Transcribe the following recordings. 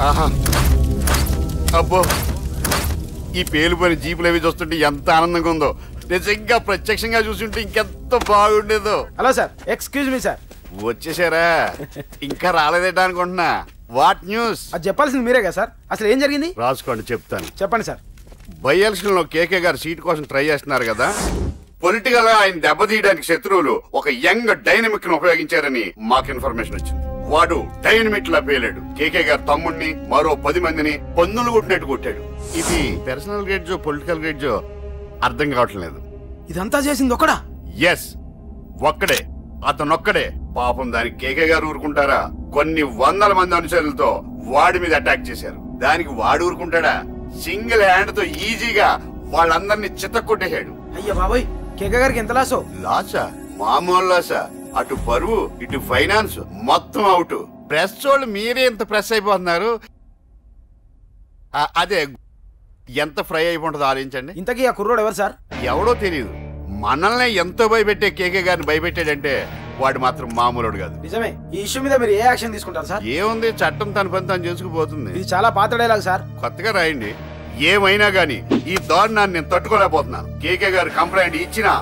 ఆహా అబ్బో ఈ పేలుపోయిన జీపులు అవి చూస్తుంటే ఎంత ఆనందంగా ఉందో. నిజంగా ప్రత్యక్షంగా చూస్తుంటే ఇంకెంత బాగుండేదో. Hello sir, excuse me sir. వచ్చేసారా? ఇంకా రాలేదేటా అనుకుంటున్నా. What news? అది చెప్పాల్సింది మీరే కదా సార్. అసలు ఏం జరిగింది? రాసుకోండి, చెప్తాను. చెప్పండి సార్. బై ఎలక్షన్ లో కేకే గారు సీట్ కోసం ట్రై చేస్తున్నారు కదా. పొలిటికల్ గా ఆయన దెబ్బతీయడానికి శత్రువులు ఒక యంగ్ డైనమిక్ ను ఉపయోగించారని మాకు ఇన్ఫర్మేషన్ వచ్చింది. వాడు డైనమిక్ లా పేలాడు. కేకే గారు తమ్ముడిని మరో 10 మందిని పన్నులు కొట్టినట్టు కొట్టాడు. ఇది పర్సనల్ గ్రేడ్జో పొలిటికల్ గ్రేడ్జో అర్థం కావట్లేదు. ఇదంతా చేసింది ఒకడా? ఎస్, ఒక్కడే, అతనొక్కడే. పాపం దానికి కేకే గారు ఊరుకుంటారా? కొన్ని వందల మంది అనుచరులతో వాడి మీద అటాక్ చేశారు. దానికి వాడు ఊరుకుంటాడా? సింగిల్ హ్యాండ్ తో ఈజీగా వాళ్ళందరినీ చిత్తకొట్టేశాడు. అయ్యా బాబాయ్, కేకే గారికి ఎంత లాసో? లాసా? మామూలు లాసా? అటు పరువు ఇటు ఫైనాన్స్ మొత్తం అవుట్. ప్రెస్ వాళ్ళు మీరే ఎంత ప్రెస్ అయిపోతున్నారు. అదే ఎంత ఫ్రై అయిపోతుందో ఆలోచించండి. ఇంతకీ ఆ కుర్రోడు ఎవరు సార్? ఎవడో తెలియదు. మనల్ని ఎంతో భయపెట్టే కేకే గారిని భయపెట్టాడంటే వాడు మాత్రం మామూలుడు కాదు. నిజమే. ఈ ఇష్యూ మీద మీరు ఏ యాక్షన్ తీసుకుంటారు సార్? ఏముంది, చట్టం తన పని తను చేసుకుపోతుంది. ఇది చాలా పాత డైలాగ్ సార్. కొత్తగా రాయండి. ఏమైనా గానీ ఈ దారుణాన్ని నేను తట్టుకోలేకపోతున్నాను. కేకే గారు కంప్లైంట్ ఇచ్చినా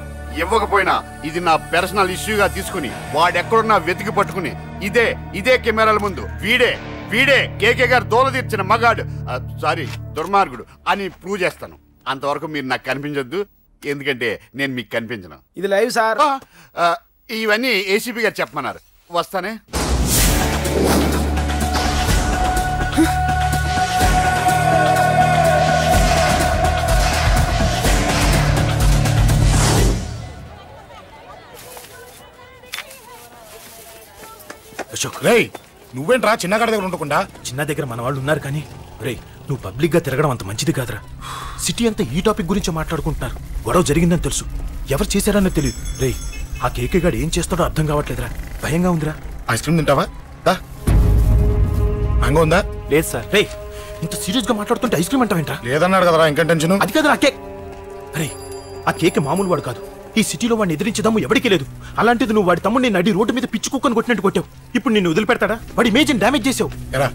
ఇవ్వకపోయినా ఇది నా పర్సనల్ ఇష్యూగా తీసుకుని వాడెక్కడున్నా వెతికి పట్టుకుని ఇదే కెమెరాల ముందు వీడే కేకే గారు దోల తీర్చిన మగాడు, సారీ దుర్మార్గుడు అని ప్రూవ్ చేస్తాను. అంతవరకు మీరు నాకు కనిపించొద్దు, ఎందుకంటే నేను మీకు కనిపించను. ఇది లైవ్ సార్. ఇవన్నీ ఏసీపీ గారు చెప్పమన్నారు. వస్తానే. అశోక్, రేయ్ నువ్వేంట్రా చిన్నగాడి దగ్గర ఉండకుండా? చిన్న దగ్గర మన వాళ్ళు ఉన్నారు కానీ రేయ్ నువ్వు పబ్లిక్ గా తిరగడం అంత మంచిది కాదురా. సిటీ అంతా ఈ టాపిక్ గురించి మాట్లాడుకుంటున్నారు. గొడవ జరిగిందని తెలుసు, ఎవరు చేశారన్నో తెలియదు. రేయ్ ఆ కేకే గాడు ఏం చేస్తాడో అర్థం కావట్లేదురా, భయంగా ఉందిరా. ఐస్ క్రీమ్ తింటావా? మ్యాంగో ఉందా? లేదు సార్. రేయ్ ఇంత సీరియస్ గా మాట్లాడుతుంటే ఐస్ క్రీమ్ అంటావేంట్రా? లేదన్నాడు కదరా, ఇంకా టెన్షన్. అది కాదురా కేక్. రే ఆ కేక్ మామూలు వాడు కాదు. ఈ సిటీలో వాడిని ఎదిరించదమ్ము ఎవరికీ లేదు. అలాంటిది నువ్వు వాడి తమ్ముడిని నడి రోడ్డు మీద పిచ్చి కుక్కని కొట్టినట్టు కొట్టావు. ఇప్పుడు నిన్ను వదిలిపెడతాడా? వాడి ఇమేజ్ని డ్యామేజ్ చేసావు. ఎరా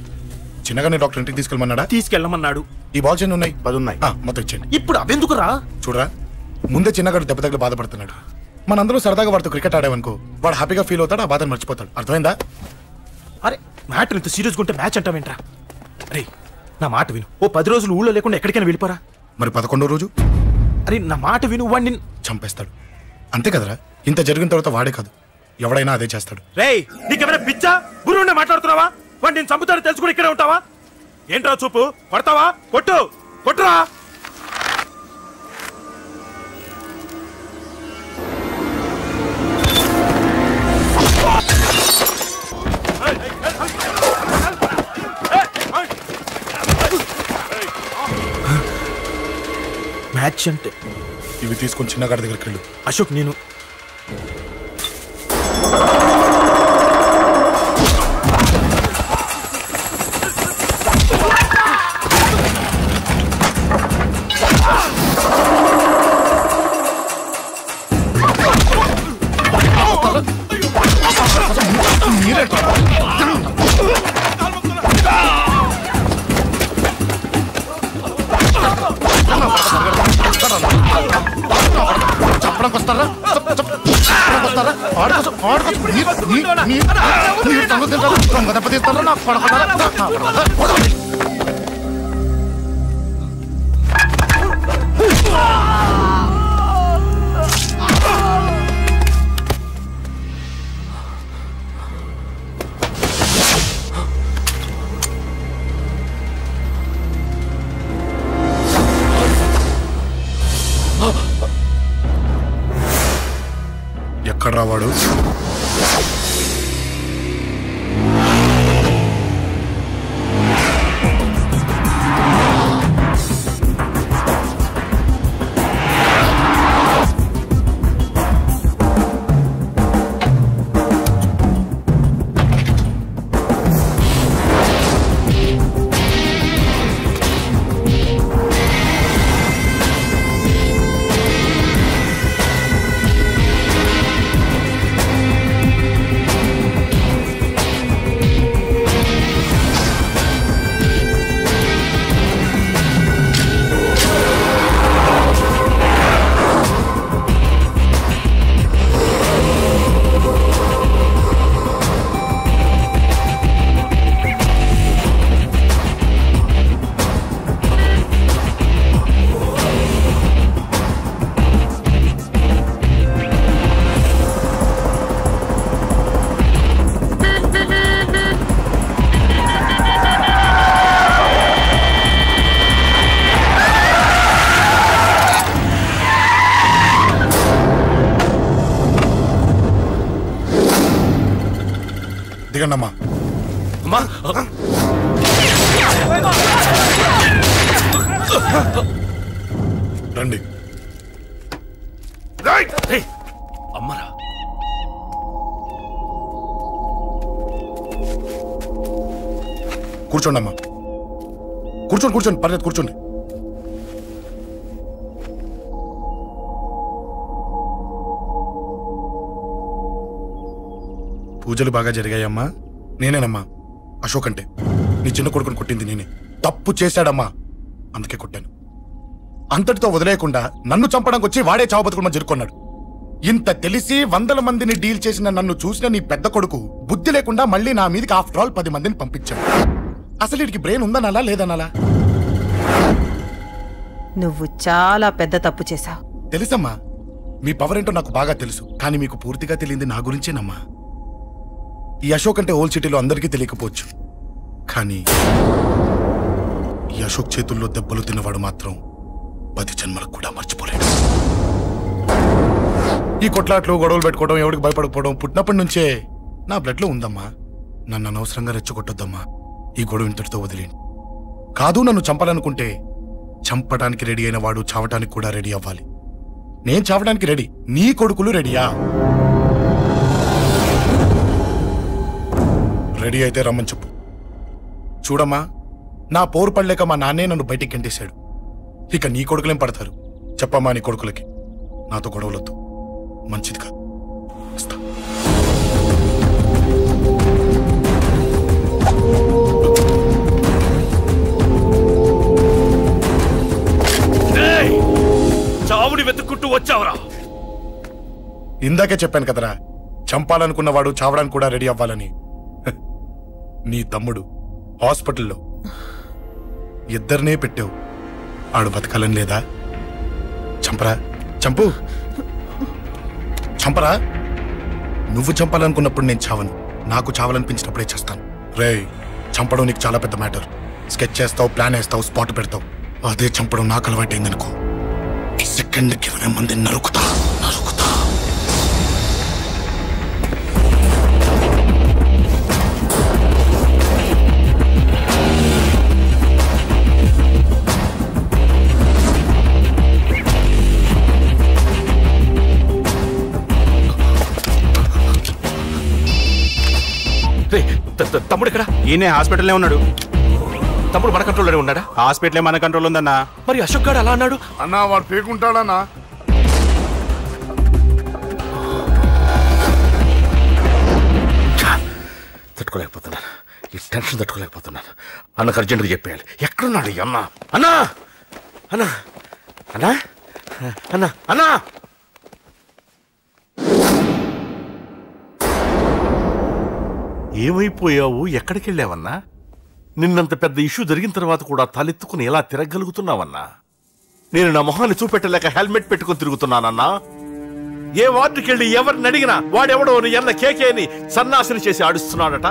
చిన్నగానే డాక్టర్ ఇంటికి తీసుకెళ్ళమన్నాడా? తీసుకెళ్ళమన్నాడు. ఈ బాల్స్ ఎన్ని ఉన్నాయి? 10 ఉన్నాయి. మొత్తం ఇచ్చేయండి. ఇప్పుడు అవెందుకురా? చూడరా, ముందే చిన్నగాడు దెబ్బ తగిలి బాధపడుతున్నాడు. మనందరూ సరదాగా వాడితో క్రికెట్ ఆడామనుకో, వాడు హ్యాపీగా ఫీల్ అవుతాడు, ఆ బాధను మర్చిపోతాడు. అర్థమైందా? అరే మ్యాటర్ ఇంత సీరియస్గా ఉంటే మ్యాచ్ అంటావేంట్రా? అరే నా మాట విను. ఓ 10 రోజులు ఊళ్ళో లేకుండా ఎక్కడికైనా వెళ్ళిపోరా. మరి 11వ రోజు? అరే నా మాట విను, వాడిని చంపేస్తాడు. అంతే కదరా? ఇంత జరిగిన తర్వాత వాడే కాదు, ఎవడైనా అదే చేస్తాడు. రేయ్ నీకెవరైనా పిచ్చా గురువునే మాట్లాడుతున్నావా? వాడు నేను చంపుతాను తెలుసుకుని ఇక్కడే ఉంటావా? ఏంట్రా చూపు? కొడతావా? కొట్టురా. మ్యాచ్ అంటే ఇవి తీసుకొని చిన్నగాడి దగ్గరికి వెళ్ళు. అశోక్ నేను చెప్పడానికి వస్తారా? ఎక్కడ రావాడు? దిగండమ్మా. అమ్మా రండి. అమ్మరా కూర్చోండి అమ్మా. కూర్చోండి పర్లేదు కూర్చోండి. పూజలు బాగా జరిగాయమ్మా. నేనేనమ్మా అశోక్ అంటే. నీ చిన్న కొడుకుని కొట్టింది నేనే. తప్పు చేశాడమ్మా, అందుకే కొట్టాను. అంతటితో వదిలేయకుండా నన్ను చంపడానికి వచ్చి వాడే చావు బతుకుమని జరుకున్నాడు. ఇంత తెలిసి 100 మందిని డీల్ చేసిన నన్ను చూసిన నీ పెద్ద కొడుకు బుద్ధి లేకుండా మళ్ళీ నా మీదకి ఆఫ్టర్ ఆల్ 10 మందిని పంపించాడు. అసలు వీడికి బ్రెయిన్ ఉందనాలా లేదనాలా? నువ్వు చాలా పెద్ద తప్పు చేశావు. తెలుసమ్మా, మీ పవర్ ఏంటో నాకు బాగా తెలుసు. కానీ మీకు పూర్తిగా తెలియంది నా గురించేనమ్మా. ఈ అశోక్ అంటే ఓల్డ్ సిటీలో అందరికీ తెలియకపోవచ్చు, కానీ ఈ అశోక్ చేతుల్లో దెబ్బలు తిన్నవాడు మాత్రం 10 జన్మలకు కూడా మర్చిపోలేడు. ఈ కొట్లాట్లు గొడవలు పెట్టుకోవడం, ఎవరికి భయపడకపోవడం పుట్టినప్పటి నుంచే నా బ్లడ్ లో ఉందమ్మా. నన్ను అనవసరంగా రెచ్చగొట్టొద్దమ్మా. ఈ గొడవ ఇంతటితో వదిలేండి. కాదు, నన్ను చంపాలనుకుంటే చంపడానికి రెడీ అయిన వాడు చావటానికి కూడా రెడీ అవ్వాలి. నేను చావడానికి రెడీ, నీ కొడుకులు రెడీయా? రెడీ అయితే రమ్మని చెప్పు. చూడమ్మా, నా పోరు పడలేక మా నాన్నే నన్ను బయటికి గంటేశాడు. ఇక నీ కొడుకులేం పడతారు? చెప్పమ్మా నీ కొడుకులకి నాతో గొడవలొద్దు, మంచిది కాదు. వస్తా. చావుని వెతుక్కుంటూ వచ్చావురా. ఇందాకే చెప్పాను కదరా, చంపాలనుకున్నవాడు చావడానికి కూడా రెడీ అవ్వాలని. నీ తమ్ముడు హాస్పిటల్లో ఇద్దరినే పెట్టావు. ఆడు బతకాలని లేదా? చంపరా, చంపు, చంపరా. నువ్వు చంపాలనుకున్నప్పుడు నేను చావను, నాకు చావాలనిపించినప్పుడే చేస్తాను. రేయ్, చంపడం నీకు చాలా పెద్ద మ్యాటర్. స్కెచ్ చేస్తావు, ప్లాన్ వేస్తావు, స్పాట్ పెడతావు. అదే చంపడం నాకు అలవాటైందనుకో, సెకండ్కి 20 మందిని నరుకుతా. తమ్ముడు ఇక్కడ? ఈయనే హాస్పిటల్లో ఉన్నాడు. తమ్ముడు మన కంట్రోల్లోనే ఉన్నాడా? హాస్పిటలే మన కంట్రోల్ ఉందన్నా. మరి అశోక్ గారు అలా అన్నాడు. అన్నా వాడు పేకుంటాడన్నా. తట్టుకోలేకపోతున్నాను, ఈ టెన్షన్ తట్టుకోలేకపోతున్నాను. అన్నకు అర్జెంటుగా చెప్పేయాలి. ఎక్కడున్నాడు ఈ అన్న? అన్నా అన్నా అన్నా అన్నా అన్నా ఏమైపోయావు? ఎక్కడికి వెళ్ళావన్నా? నిన్నంత పెద్ద ఇష్యూ జరిగిన తర్వాత కూడా తలెత్తుకుని ఎలా తిరగలుగుతున్నావన్నా? నేను నా మొహాన్ని చూపెట్టలేక హెల్మెట్ పెట్టుకుని తిరుగుతున్నానన్నా. ఏ వార్డుకి వెళ్ళి ఎవరిని అడిగినా వాడెవడో నీ అన్న కేకేని సన్నాసిని చేసి ఆడిస్తున్నాడట.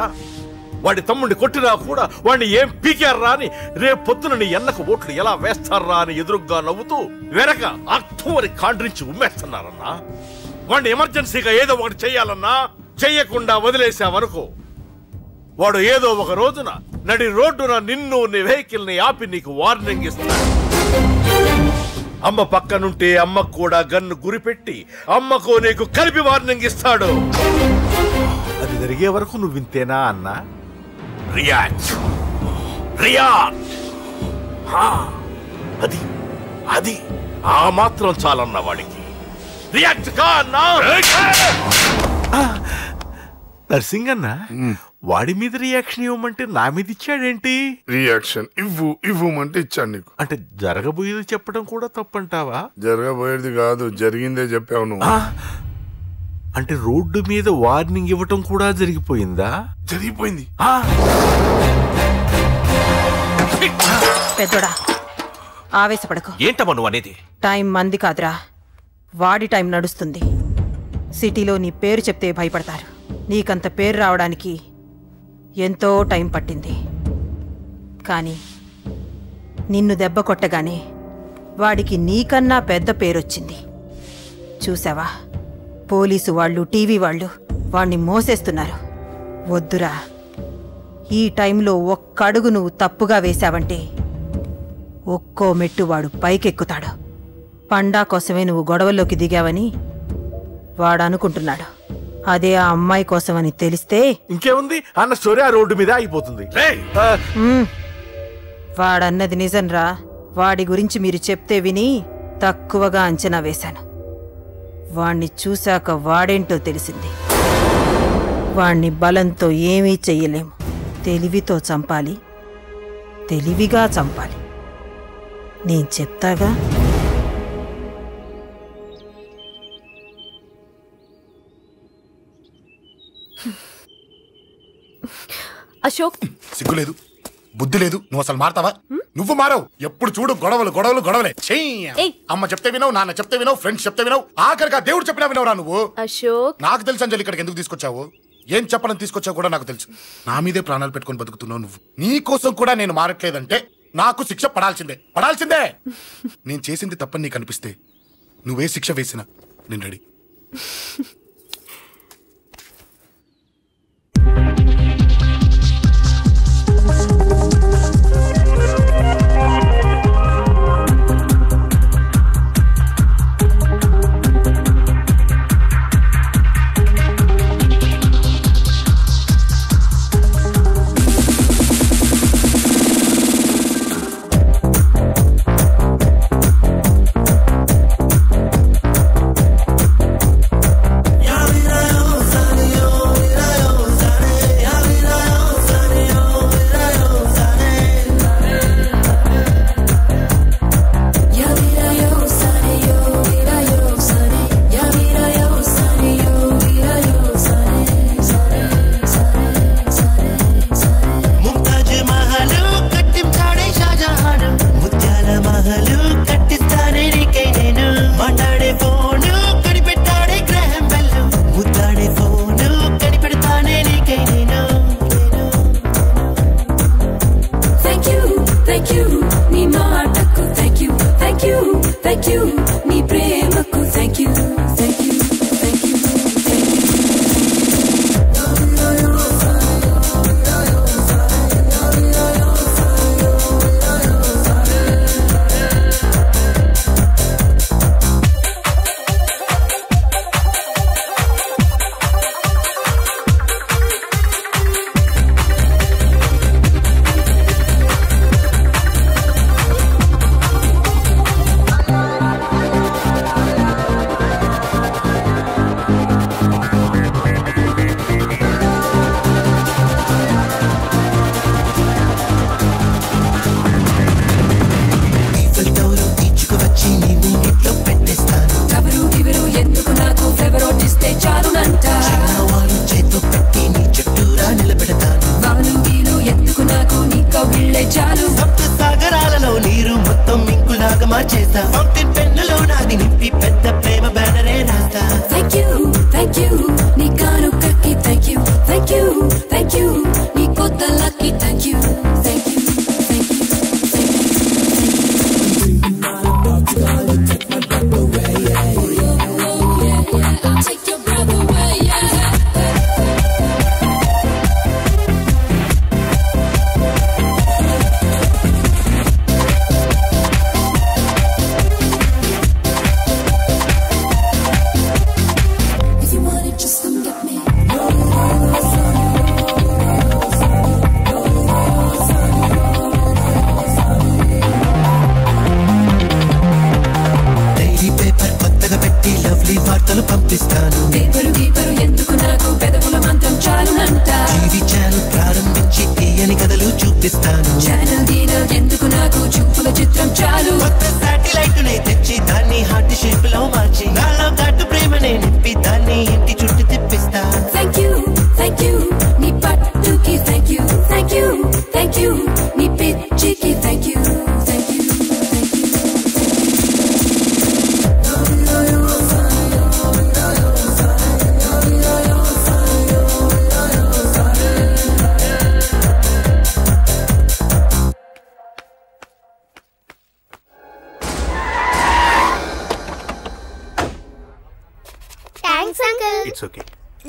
వాడి తమ్ముడిని కొట్టినా కూడా వాడిని ఏం పీకారా అని రేపు పొద్దున నీ అన్నకు ఓట్లు ఎలా వేస్తారా అని ఎదురుగ్గా నవ్వుతూ వెనక అర్థమని కాండ్రించి ఉమ్మేస్తున్నారన్నా. వాడిని ఎమర్జెన్సీగా ఏదో ఒకటి చెయ్యాలన్నా. చెయ్యకుండా వదిలేసావనుకో, వాడు ఏదో ఒక రోజున నడి రోడ్డున నిన్ను నీ వెహికల్ ని ఆపి నీకు వార్నింగ్ ఇస్తాడు. అమ్మ పక్కనుంటే అమ్మకు కూడా గన్ను గురిపెట్టి అమ్మకు నీకు కలిపి వార్నింగ్ ఇస్తాడు. అది జరిగే వరకు నువ్వు వింతేనా అన్నా? React react. అది అది ఆ మాత్రం చాలన్న వాడికి. రియాక్ట్ కా అన్నా. నర్సింగ్ అన్న, వాడి మీద రియాక్షన్ ఇవ్వమంటే నా మీద ఇచ్చాడేంటి? రియాక్షన్ ఇవ్వమంటే ఇచ్చాను నీకు. అంటే జరగబోయేది చెప్పడం కూడా తప్పంటావా? జరగబోయేది కాదు, జరిగిందే చెప్పావు నువ్వు. అంటే రోడ్డు మీద వార్నింగ్ ఇవ్వటం కూడా జరిగిపోయిందా? జరిగిపోయింది. పెద్దోడా, ఆవేశపడకు. ఏంటమ్మా నువ్వు అనేది? టైం మంది కాదురా, వాడి టైం నడుస్తుంది. సిటీలో నీ పేరు చెప్తే భయపడతారు. నీకంత పేరు రావడానికి ఎంతో టైం పట్టింది. కానీ నిన్ను దెబ్బ కొట్టగానే వాడికి నీకన్నా పెద్ద పేరొచ్చింది. చూసావా, పోలీసు వాళ్ళు, టీవీ వాళ్ళు వాణ్ణి మోసేస్తున్నారు. వద్దురా, ఈ టైంలో ఒక్క అడుగు నువ్వు తప్పుగా వేశావంటే ఒక్కో మెట్టు వాడు పైకెక్కుతాడు. పండా కోసమే నువ్వు గొడవల్లోకి దిగావని వాడు అనుకుంటున్నాడు. అదే ఆ అమ్మాయి కోసమని తెలిస్తే ఇంకేముంది అన్న స్టోరీ ఆ రోడ్డు మీద అయిపోతుంది. వాడన్నది నిజంరా. వాడి గురించి మీరు చెప్తే విని తక్కువగా అంచనా వేశాను. వాణ్ణి చూశాక వాడేంటో తెలిసింది. వాణ్ణి బలంతో ఏమీ చెయ్యలేము. తెలివితో చంపాలి, తెలివిగా చంపాలి. నేను చెప్తాగా. అశోక్, సిగ్గులేదు, బుద్ధి లేదు. నువ్వు అసలు మారతావా? నువ్వు మారవు. ఎప్పుడు చూడు గొడవలు గొడవలు గొడవలే. అమ్మ చెప్తే వినవు, నాన్న చెప్తే వినవు, ఫ్రెండ్స్ చెప్తే వినవు, ఆఖరిగా దేవుడు చెప్పినా వినవురా నువ్వు. అశోక్, నాకు తెలుసు అంజలి ఇక్కడికి ఎందుకు తీసుకొచ్చావు, ఏం చెప్పనని తీసుకొచ్చావు కూడా నాకు తెలుసు. నా మీదే ప్రాణాలు పెట్టుకొని బతుకుతున్నావు నువ్వు. నీ కోసం కూడా నేను మారట్లేదంటే నాకు శిక్ష పడాల్సిందే, పడాల్సిందే. నేను చేసింది తప్పని నీకు అనిపిస్తే నువ్వే శిక్ష వేసినా నేను రెడీ.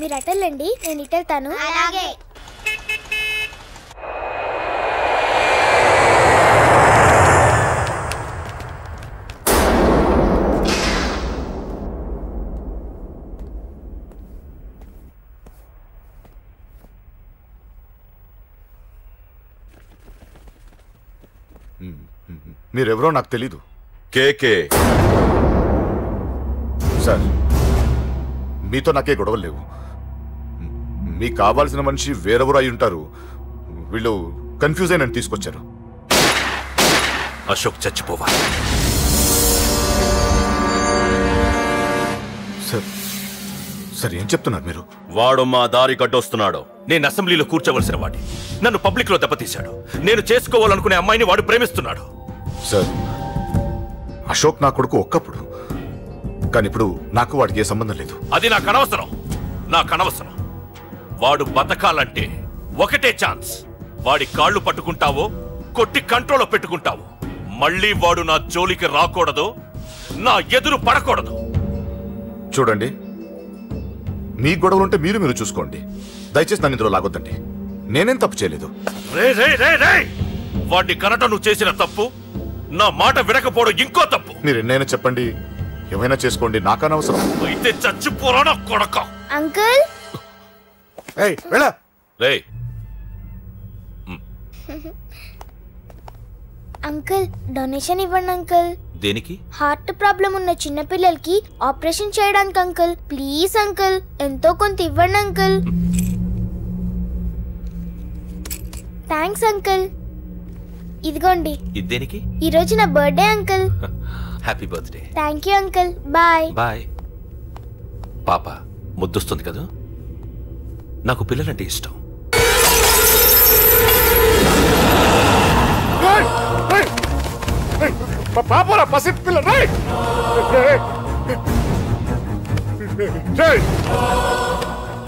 మీరు అటెళ్ళండి, నేను ఇటెళ్తాను. అలాగే. మీరెవరో నాకు తెలీదు. కేకే. సార్, మీతో నాకే గొడవలు లేవు. మీకు కావాల్సిన మనిషి వేరెవరో అయి ఉంటారు. వీళ్ళు కన్ఫ్యూజ్ అయి నన్ను తీసుకొచ్చారు. అశోక్ చచ్చిపోవాలి. సార్ ఏం చెప్తున్నారు మీరు? వాడు మా దారి గడ్డొస్తున్నాడు. నేను అసెంబ్లీలో కూర్చోవలసిన వాడి నన్ను పబ్లిక్ లో దెబ్బతీశాడు. నేను చేసుకోవాలనుకునే అమ్మాయిని వాడు ప్రేమిస్తున్నాడు. సార్, అశోక్ నా కొడుకు ఒక్కప్పుడు, కానీ ఇప్పుడు నాకు వాడికి ఏ సంబంధం లేదు. అది నాకు అనవసరం. వాడు బతకాలంటే ఒకటే ఛాన్స్. వాడి కాళ్ళు పట్టుకుంటావో కొట్టి కంట్రోల్లో పెట్టుకుంటావో. మళ్ళీ వాడు నా జోలికి రాకూడదు, నా ఎదురు పడకూడదు. చూడండి, మీ గొడవలుంటే మీరు చూసుకోండి. దయచేసి నన్ను ఇందులో లాగొద్దండి. నేనేం తప్పు చేయలేదు. వాడిని కనట నువ్వు చేసిన తప్పు, నా మాట వినకపోవడం ఇంకో తప్పు. మీరు ఎన్నైనా చెప్పండి, ఏమైనా చేసుకోండి, నాకనవసరం. అయితే చచ్చిపోరా కొడక. అంకుల్ అంకుల్ డొనేషన్ ఇవ్వండి అంకుల్. దేనికి? హార్ట్ ప్రాబ్లం ఉన్న చిన్న పిల్లలకి ఆపరేషన్ చేయడానికి అంకుల్. ప్లీజ్ అంకుల్, ఎంతో కొంత ఇవ్వండి అంకుల్. Thanks uncle. ఇదిగోండి. ఇది దేనికి? ఈ రోజు నా birthday uncle. Happy birthday. Thank you uncle. Bye. Bye. పాప ముద్దొస్తుంది కదా, నాకు పిల్లలంటే ఇష్టం. పాపరా పసి పిల్ల,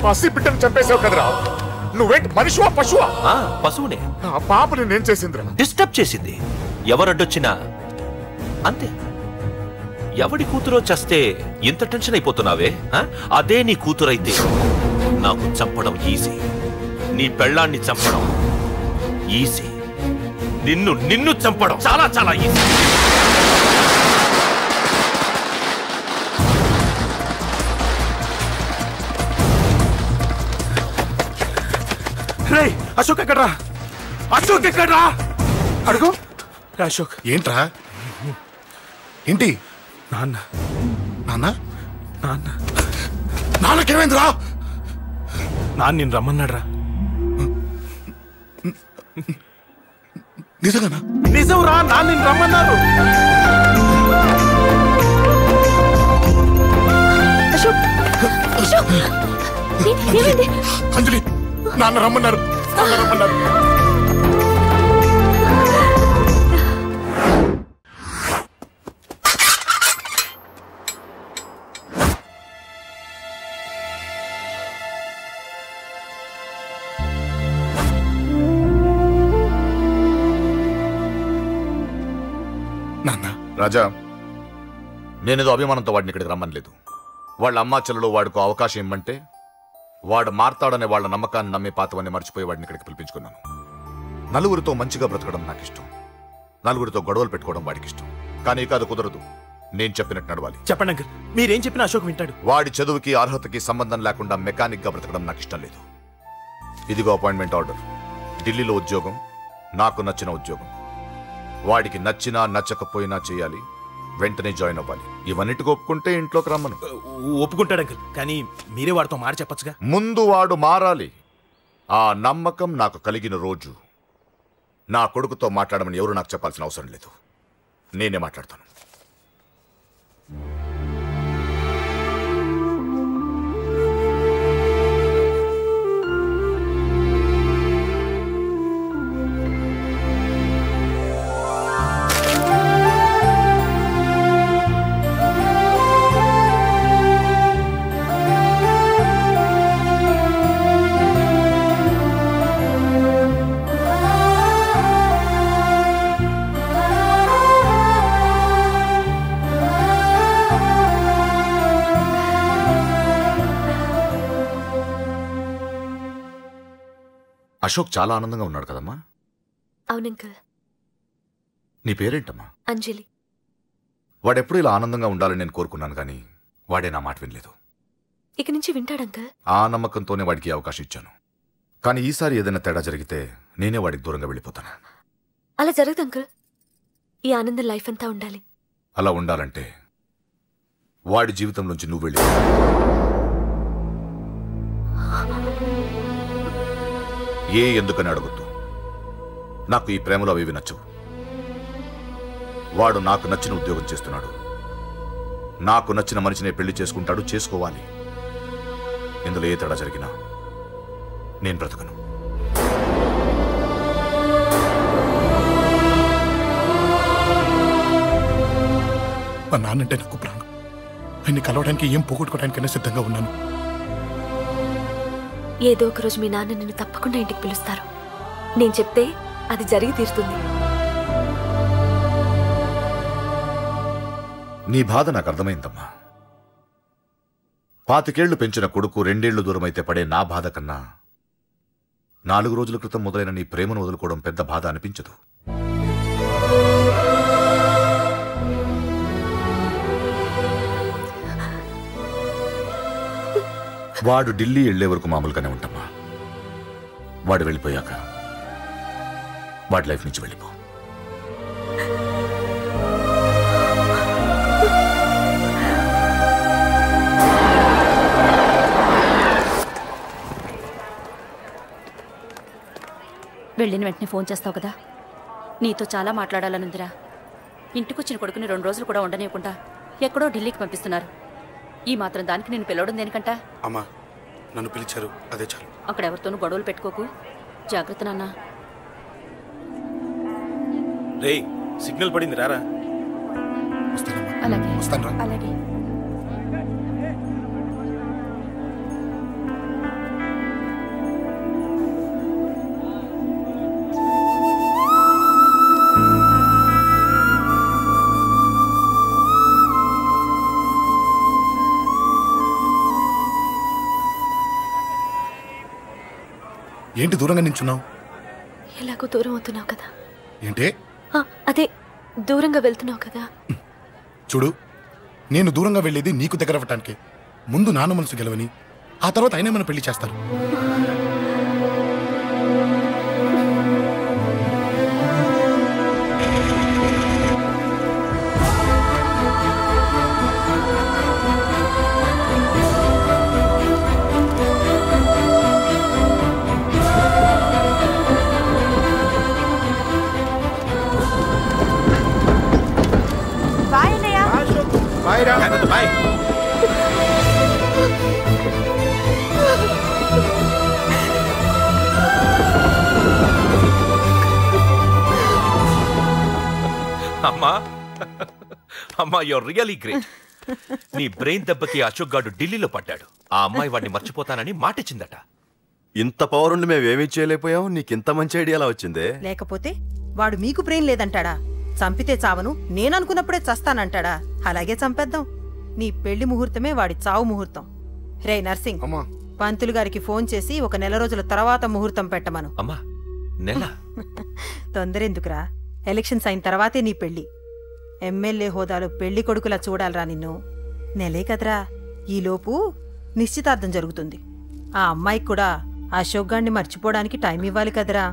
పసి బిడ్డను చంపేసావు కదరా. నువ్వేంటి మనిషివా పశువా? పశువునే. ఆ పాప నేనేం చేసిందిరా? డిస్టర్బ్ చేసింది. ఎవరడ్డొచ్చినా అంతే. ఎవడి కూతురో చస్తే ఇంత టెన్షన్ అయిపోతున్నావే? అదే నీ కూతురైతే నాకు చంపడం ఈజీ. నీ పెళ్ళాన్ని చంపడం ఈజీ. నిన్ను చంపడం చాలా చాలా ఈజీ. అశోక్ ఎక్కడ్రా? అశోక్ ఎక్కడ్రా? అడుగు. అశోక్. ఏంట్రా? ఏంటి? నాన్న. నాన్న? నాన్న. నాన్నకేమైందిరా? నాన్న నేను రమ్మన్నాడ్రా. నిజంగానా? నిజం రా, నాన్న నేను రమ్మన్నారు. అంజలి, నాన్న రమ్మన్నారు. నాన్న. రాజా, నేనేదో అభిమానంతో వాడిని ఇక్కడికి రమ్మనలేదు. వాళ్ళ అమ్మా చెల్లెలు వాడికి అవకాశం ఇమ్మంటే వాడు మారతాడనే వాళ్ళ నమ్మకాన్ని నమ్మి పాతవన్నీ మర్చిపోయి వాడిని ఇక్కడికి పిలిపించుకున్నాను. నలుగురితో మంచిగా బ్రతకడం నాకు ఇష్టం, నలుగురితో గొడవలు పెట్టుకోవడం వాడికి ఇష్టం. కానీ కాదు, కుదరదు. నేను చెప్పినట్టు నడవాలి. చెప్పండి అంకుల్, మీరేం చెప్పినా అశోక్ వింటాడు. వాడి చదువుకి అర్హతకి సంబంధం లేకుండా మెకానిక్ గా బ్రతకడం నాకు ఇష్టం లేదు. ఇదిగో అపాయింట్మెంట్ ఆర్డర్. ఢిల్లీలో ఉద్యోగం, నాకు నచ్చిన ఉద్యోగం. వాడికి నచ్చినా నచ్చకపోయినా చేయాలి, వెంటనే జాయిన్ అవ్వాలి. ఇవన్నిటికి ఒప్పుకుంటే ఇంట్లోకి రమ్మను. ఒప్పుకుంటాడు అంకుల్, కానీ మీరే వాడితో మాట చెప్పచ్చుగా. ముందు వాడు మారాలి. ఆ నమ్మకం నాకు కలిగిన రోజు నా కొడుకుతో మాట్లాడమని ఎవరు నాకు చెప్పాల్సిన అవసరం లేదు, నేనే మాట్లాడతాను. అశోక్ చాలా ఆనందంగా ఉన్నాడు కదమ్మా? అవునంకల్. నీ పేరేంటమ్మా? అంజలి. వాడెప్పుడు ఇలా ఆనందంగా ఉండాలని నేను కోరుకున్నాను, కానీ వాడే నా మాట వినలేదు. ఇక నుంచి వింటాడంకల్. ఆ నమ్మకంతోనే వాడికి అవకాశం ఇచ్చాను. కానీ ఈసారి ఏదైనా తేడా జరిగితే నేనే వాడికి దూరంగా వెళ్ళిపోతాను. అలా జరగదు అంకుల్. ఈ ఆనందం లైఫ్ అంతా ఉండాలి. అలా ఉండాలంటే వాడి జీవితం నుంచి నువ్వు వెళ్ళి ఎందుకని అడగొద్దు. నాకు ఈ ప్రేమలో అవి నచ్చవు. వాడు నాకు నచ్చిన ఉద్యోగం చేస్తున్నాడు. నాకు నచ్చిన మనిషినే పెళ్లి చేసుకుంటాడు, చేసుకోవాలి. ఇందులో ఏ తేడా జరిగినా నేను బ్రతకను. మా నాన్నంటే నాకు ప్రాణం. ఆయన్ని కలవడానికి ఏం పోగొట్టుకోవడానికైనా సిద్ధంగా ఉన్నాను. ఏదో ఒక రోజు మీ నాన్న నిన్ను తప్పకుండా ఇంటికి పిలుస్తారు. నేను చెప్తే అది జరిగి తీరుతుంది. నీ బాధ నాకు అర్థమైందమ్మా. 25 ఏళ్లు పెంచిన కొడుకు 2 ఏళ్లు దూరమైతే పడే నా బాధ కన్నా 4 రోజుల క్రితం మొదలైన నీ ప్రేమను వదులుకోవడం పెద్ద బాధ అనిపించదు. వాడు ఢిల్లీ వెళ్లే వరకు మామూలుగానే ఉంటామా. వాడు వెళ్ళిపోయాక వాడి లైఫ్ నుంచి వెళ్ళిపో. వెళ్ళిన వెంటనే ఫోన్ చేస్తావు కదా. నీతో చాలా మాట్లాడాలనుందిరా. ఇంటికొచ్చిన కొడుకుని 2 రోజులు కూడా ఉండనివ్వకుండా ఎక్కడో ఢిల్లీకి పంపిస్తున్నారు. ఈ మాత్రం దానికి నేను పిలవడం దేనికంట? అమ్మా, నన్ను పిలిచారు, అదే చాలు. అక్కడ ఎవరితోనూ గొడవలు పెట్టుకోకు. జాగ్రత్త నాన్న. రేయ్, సిగ్నల్ పడింది, రారా. అలాగే వస్తాను రా. అలాగే. ఏంటి దూరంగా నించున్నావు? ఎలాగో దూరం అవుతున్నావు కదా. ఏంటి? అదే దూరంగా వెళ్తున్నావు కదా. చూడు, నేను దూరంగా వెళ్ళేది నీకు దగ్గర అవ్వటానికి. ముందు నాన్న మనసు గెలవని, ఆ తర్వాత అయినా మన పెళ్లి చేస్తారు. బాయ్. అమ్మా అమ్మా, యూర్ రియలీ గ్రేట్. నీ బ్రెయిన్ దెబ్బకి అశోక్ గాడు ఢిల్లీలో పడ్డాడు. ఆ అమ్మాయి వాడిని మర్చిపోతానని మాటిచ్చిందట. ఇంత పవర్ ఉండి మేమేమీ చేయలేకపోయాం. నీకింత మంచి ఐడియా ఎలా వచ్చిందే? లేకపోతే వాడు మీకు బ్రెయిన్ లేదంటాడా? చంపితే చావను, నేననుకున్నప్పుడే చస్తానంటాడా? అలాగే చంపేద్దాం. నీ పెళ్లి ముహూర్తమే వాడి చావు ముహూర్తం. రే నర్సింగ్, పంతులు గారికి ఫోన్ చేసి 1 నెల రోజుల తర్వాత ముహూర్తం పెట్టమను. అమ్మా, నెల తొందరెందుకురా? ఎలక్షన్స్ అయిన తర్వాతే నీ పెళ్లి. ఎమ్మెల్యే హోదాలో పెళ్లి కొడుకులా చూడాలరా నిన్ను. నెలే కదరా, ఈలోపు నిశ్చితార్థం జరుగుతుంది. ఆ అమ్మాయికి కూడా అశోక్ గాడిని మర్చిపోవడానికి టైం ఇవ్వాలి కదరా.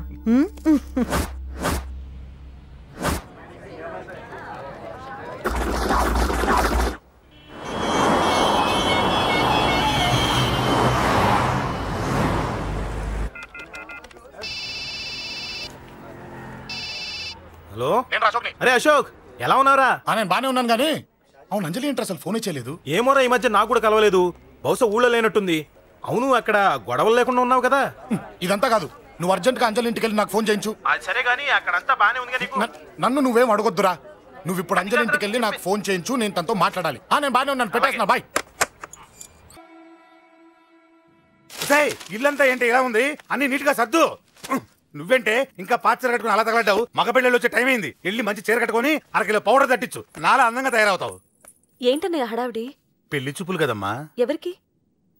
హలో, అరే అశోక్, ఎలా ఉన్నారా? నేను బానే ఉన్నాను గానీ, అవును అంజలి ఏంటి అసలు ఫోన్ చేయలేదు? ఏమోరా, ఈ మధ్య నాకు కూడా కలవలేదు. బహుశా ఊళ్ళో లేనట్టుంది. అవును, అక్కడ గొడవలు లేకుండా ఉన్నావు కదా. ఇదంతా కాదు, నువ్వు అర్జెంట్ గా అంజలి ఇంటికి వెళ్ళి నాకు ఫోన్ చేయించు. సరే గానీ అక్కడంతా బానే ఉంది. నన్ను నువ్వేం అడగొద్దురా. నువ్వు ఇప్పుడు అంజలి ఇంటికి వెళ్ళి నాకు ఫోన్ చేయించు, నేను తనతో మాట్లాడాలి. నేను బానే ఉన్నాను, పెట్టేస్తున్నా, బాయ్. ఇల్లంతా ఏంటి ఇలా ఉంది? అన్ని నీట్ గా సర్దు. నువ్వేంటే ఇంకా పాత చీర కట్టుకుని అలా తగలడ్డావు? మగ పెళ్ళిళ్ళు వచ్చే టైం అయింది. వెళ్ళి మంచి చీర కట్టుకుని 1 కిలో పౌడర్ తట్టించు. నాలా అందంగా తయారవుతావు. ఏంటన్నయ్య హడావిడి? పెళ్లి చూపులు కదమ్మా. ఎవరికి?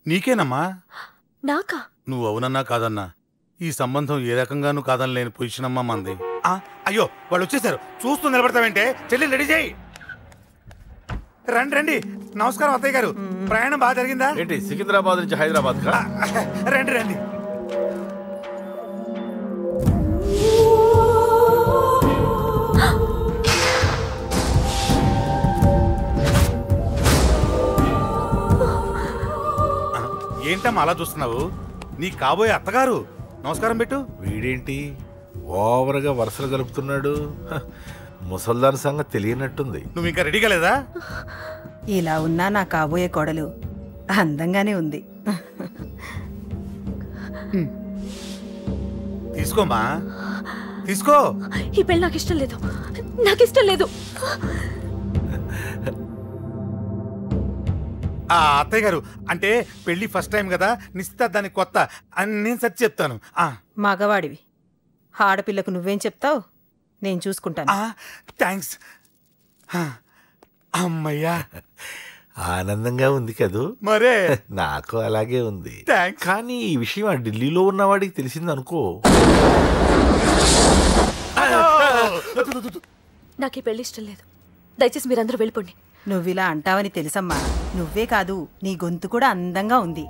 నీకేనమ్మా. నాకా? నువ్వు అవునన్నా కాదన్నా ఈ సంబంధం ఏ రకంగానూ కాదని లేని పొజిషన్ అమ్మా మంది. అయ్యో, వాళ్ళు వచ్చేసారు. చూస్తూ నిలబడతావేంటే? చెల్లి రెడీ చేయి. రండి రండి. నమస్కారం అత్తయ్య గారు. ప్రయాణం బాగా జరిగిందా? ఏంటి, సికింద్రాబాద్ నుంచి హైదరాబాద్ కా? రండి రండి. ఏంటమ్మా అలా చూస్తున్నావు? నీ కాబోయే అత్తగారు. నమస్కారం పెట్టు. వీడేంటి ఓవర్గా వరుసలు కలుపుతున్నాడు? ముసల్దాన్ సంగతి తెలియనట్టుంది. నువ్వు ఇంకా రెడీగా లేదా? ఇలా ఉన్నా నా కాబోయే కోడలు అందంగానే ఉంది. తీసుకోమా, తీసుకో. ఈ పెళ్ళి నాకు ఇష్టం లేదు, నాకు ఇష్టం లేదు. అత్తయ్య గారు, అంటే పెళ్లి ఫస్ట్ టైం కదా, నిశ్చితార్థానికి కొత్త అని నేను సరి చెప్తాను. మగవాడివి, ఆడపిల్లకు నువ్వేం చెప్తావు? నేను చూసుకుంటాను. థ్యాంక్స్. అమ్మయ్యా, ఆనందంగా ఉంది కదూ? మరే నాకు అలాగే ఉంది. థ్యాంక్స్. కానీ ఈ విషయం ఆ ఢిల్లీలో ఉన్నవాడికి తెలిసింది అనుకో. నాకు ఈ పెళ్లి ఇష్టం లేదు, దయచేసి మీరందరూ వెళ్ళిపోండి. నువ్విలా అంటావని తెలుసమ్మా. నువ్వే కాదు, నీ గొంతు కూడా అందంగా ఉంది.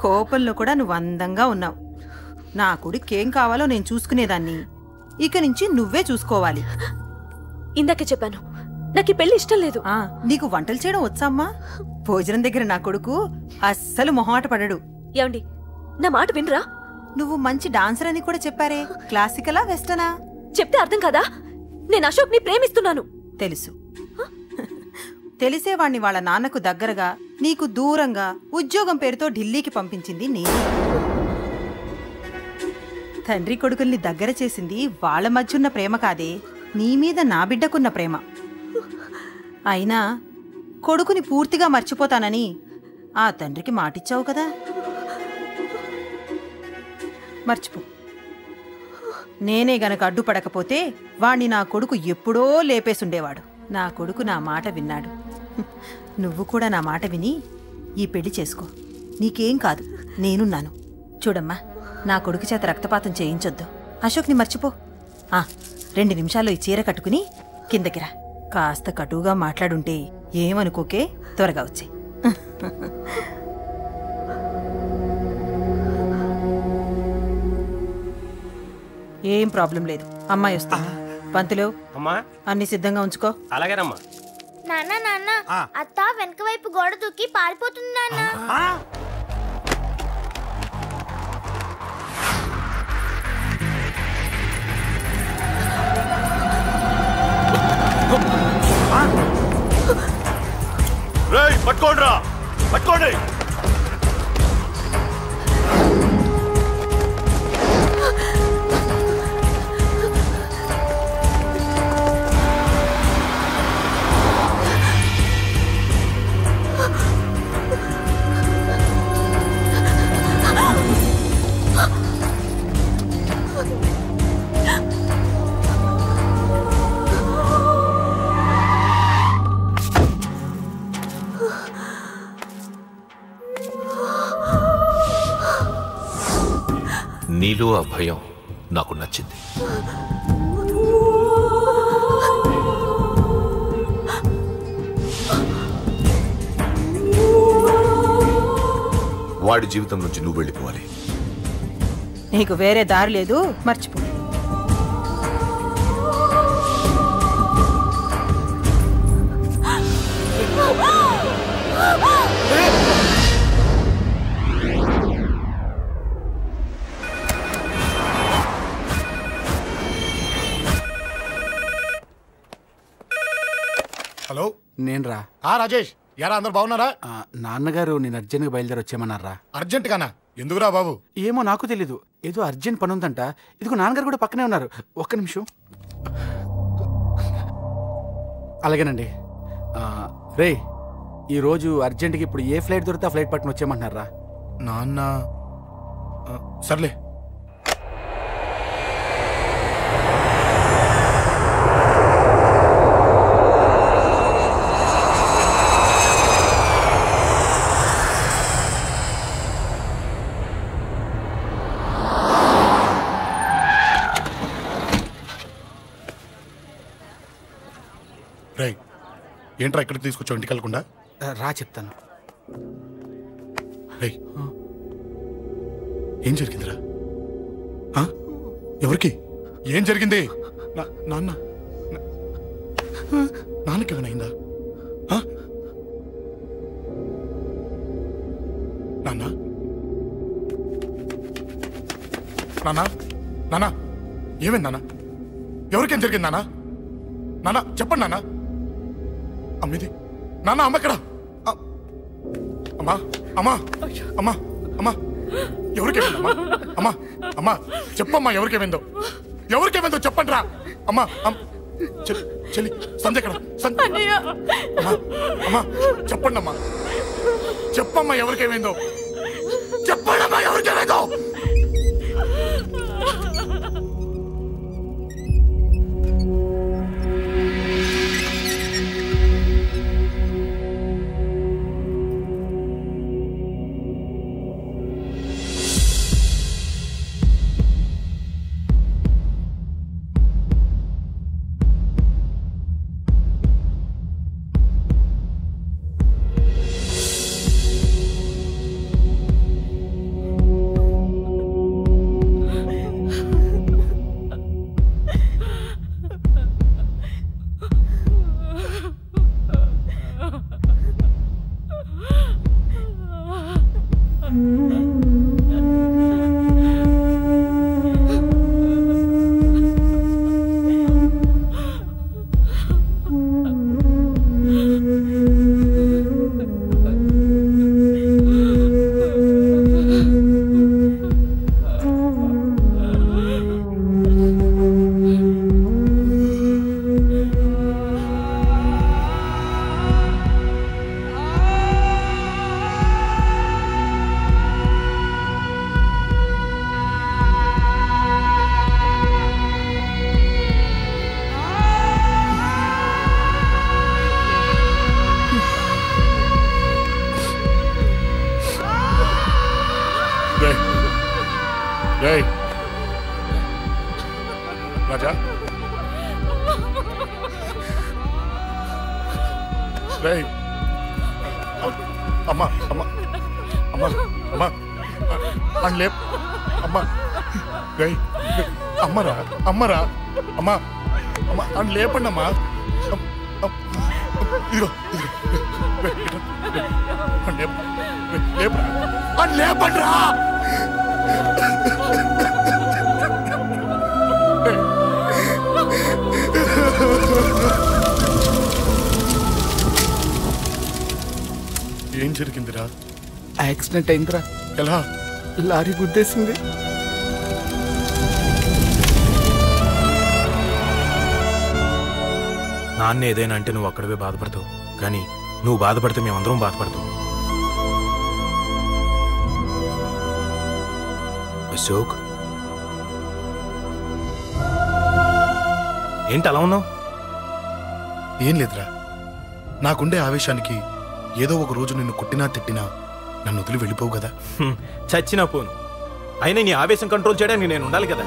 కోపంలో కూడా నువ్వు అందంగా ఉన్నావు. నా కొడుకేం కావాలో నేను చూసుకునేదాన్ని, ఇక నుంచి నువ్వే చూసుకోవాలి. ఇందాకే చెప్పాను, నాకు ఈ పెళ్లి ఇష్టం లేదు. నీకు వంటలు చేయడం వచ్చామ్మా? భోజనం దగ్గర నా కొడుకు అస్సలు మొహమాట పడడు. ఏమండి, నా మాట వినరా? నువ్వు మంచి డాన్సర్ అని కూడా చెప్పారే. క్లాసికలా వెస్టర్నా? చెప్తే అర్థం కాదా? నేను అశోక్ ని ప్రేమిస్తున్నాను. తెలుసు. తెలిసేవాణ్ణి వాళ్ళ నాన్నకు దగ్గరగా, నీకు దూరంగా ఉద్యోగం పేరుతో ఢిల్లీకి పంపించింది నేను. తండ్రి కొడుకుల్ని దగ్గర చేసింది వాళ్ళ మధ్యున్న ప్రేమ కాదే, నీ మీద నా బిడ్డకున్న ప్రేమ. అయినా కొడుకుని పూర్తిగా మర్చిపోతానని ఆ తండ్రికి మాటిచ్చావు కదా, మర్చిపో. నేనే గనక అడ్డుపడకపోతే వాణ్ణి నా కొడుకు ఎప్పుడో లేపేసుండేవాడు. నా కొడుకు నా మాట విన్నాడు. నువ్వు కూడా నా మాట విని ఈ పెళ్లి చేసుకో. నీకేం కాదు, నేనున్నాను. చూడమ్మా, నా కొడుకు చేత రక్తపాతం చేయించొద్దు. అశోక్ని మర్చిపో. 2 నిమిషాల్లో ఈ చీర కట్టుకుని కిందకి రా. కాస్త కటువుగా మాట్లాడుంటే ఏమనుకోకే, త్వరగా వచ్చే. ఏం ప్రాబ్లం లేదు, అమ్మాయి వస్తా. పంతులు, అన్ని సిద్ధంగా ఉంచుకో. అలాగేనమ్మా. నాన్న నాన్న, అత్త వెనక వైపు గోడ దూకి పారిపోతుంది నాన్న. రేయ్, పట్టుకోండిరా, పట్టుకోండి. నీలో ఆ భయం నాకు నచ్చింది. వాడి జీవితం నుంచి నువ్వు వెళ్ళిపోవాలి. నీకు వేరే దారి లేదు, మర్చిపో. హలో, నేను రా. రాజేష్, యారా అందరు బాగున్నారా? నాన్నగారు నేను అర్జెంట్గా బయలుదేరి వచ్చేయమన్నారా. అర్జెంట్ గానా? ఎందుకురా బాబు? ఏమో నాకు తెలీదు, ఏదో అర్జెంట్ పని ఉందంట. ఇదిగో నాన్నగారు కూడా పక్కనే ఉన్నారు. ఒక్క నిమిషం. అలాగేనండి. రే, ఈరోజు అర్జెంట్గా ఇప్పుడు ఏ ఫ్లైట్ దొరికితే ఆ ఫ్లైట్ పట్టుకుని వచ్చేయమంటున్నారా? నాన్న సర్లే. రై, ఏంట్రా ఇక్కడికి తీసుకొచ్చావు ఇంటికి వెళ్ళకుండా? రా చెప్తాను. రై, ఏం జరిగిందిరా? ఎవరికి ఏం జరిగింది? నాన్నకి ఏమైనా నాన్నా నాన్నా నాన్నా ఏమైంది నాన్న? ఎవరికేం జరిగింది నాన్న? నాన్న చెప్పండి నాన్న. అమ్మిది నాన్న అమ్మ ఎక్కడ? అమ్మా అమ్మా అమ్మా అమ్మా ఎవరికేమైందమ్మా? అమ్మా అమ్మా చెప్పమ్మా ఎవరికేమైందో చెప్పండి రా. అమ్మా చెల్లి సంధ్య ఎక్కడ? అమ్మా చెప్పండి అమ్మా చెప్పమ్మా ఎవరికేమైందో చెప్పండమ్మా ఎవరికేమైందో. రాజా అమ్మా అమ్మా అమ్మా అమ్మా అండ్లే అమ్మా అమ్మరా అమ్మరా అమ్మా అమ్మా అని లేపండి అమ్మా. ఇదిగో అని లేపండి రా. ఏం జరిగిందిరా? యాక్సిడెంట్ అయిందిరా. ఎలా? లారీ గుద్దేసింది. నాన్న ఏదైనా అంటే నువ్వు అక్కడవే బాధపడతావు, కానీ నువ్వు బాధపడితే మేమందరం బాధపడతాం. అశోక్, ఏంటి అలా ఉన్నావు? ఏం లేదురా, నాకుండే ఆవేశానికి ఏదో ఒక రోజు నిన్ను కొట్టినా తిట్టినా నన్ను వదిలి వెళ్ళిపోవు కదా. చచ్చినా పోను, అయినా నీ ఆవేశం కంట్రోల్ చేయడానికి నేను ఉండాలి కదా.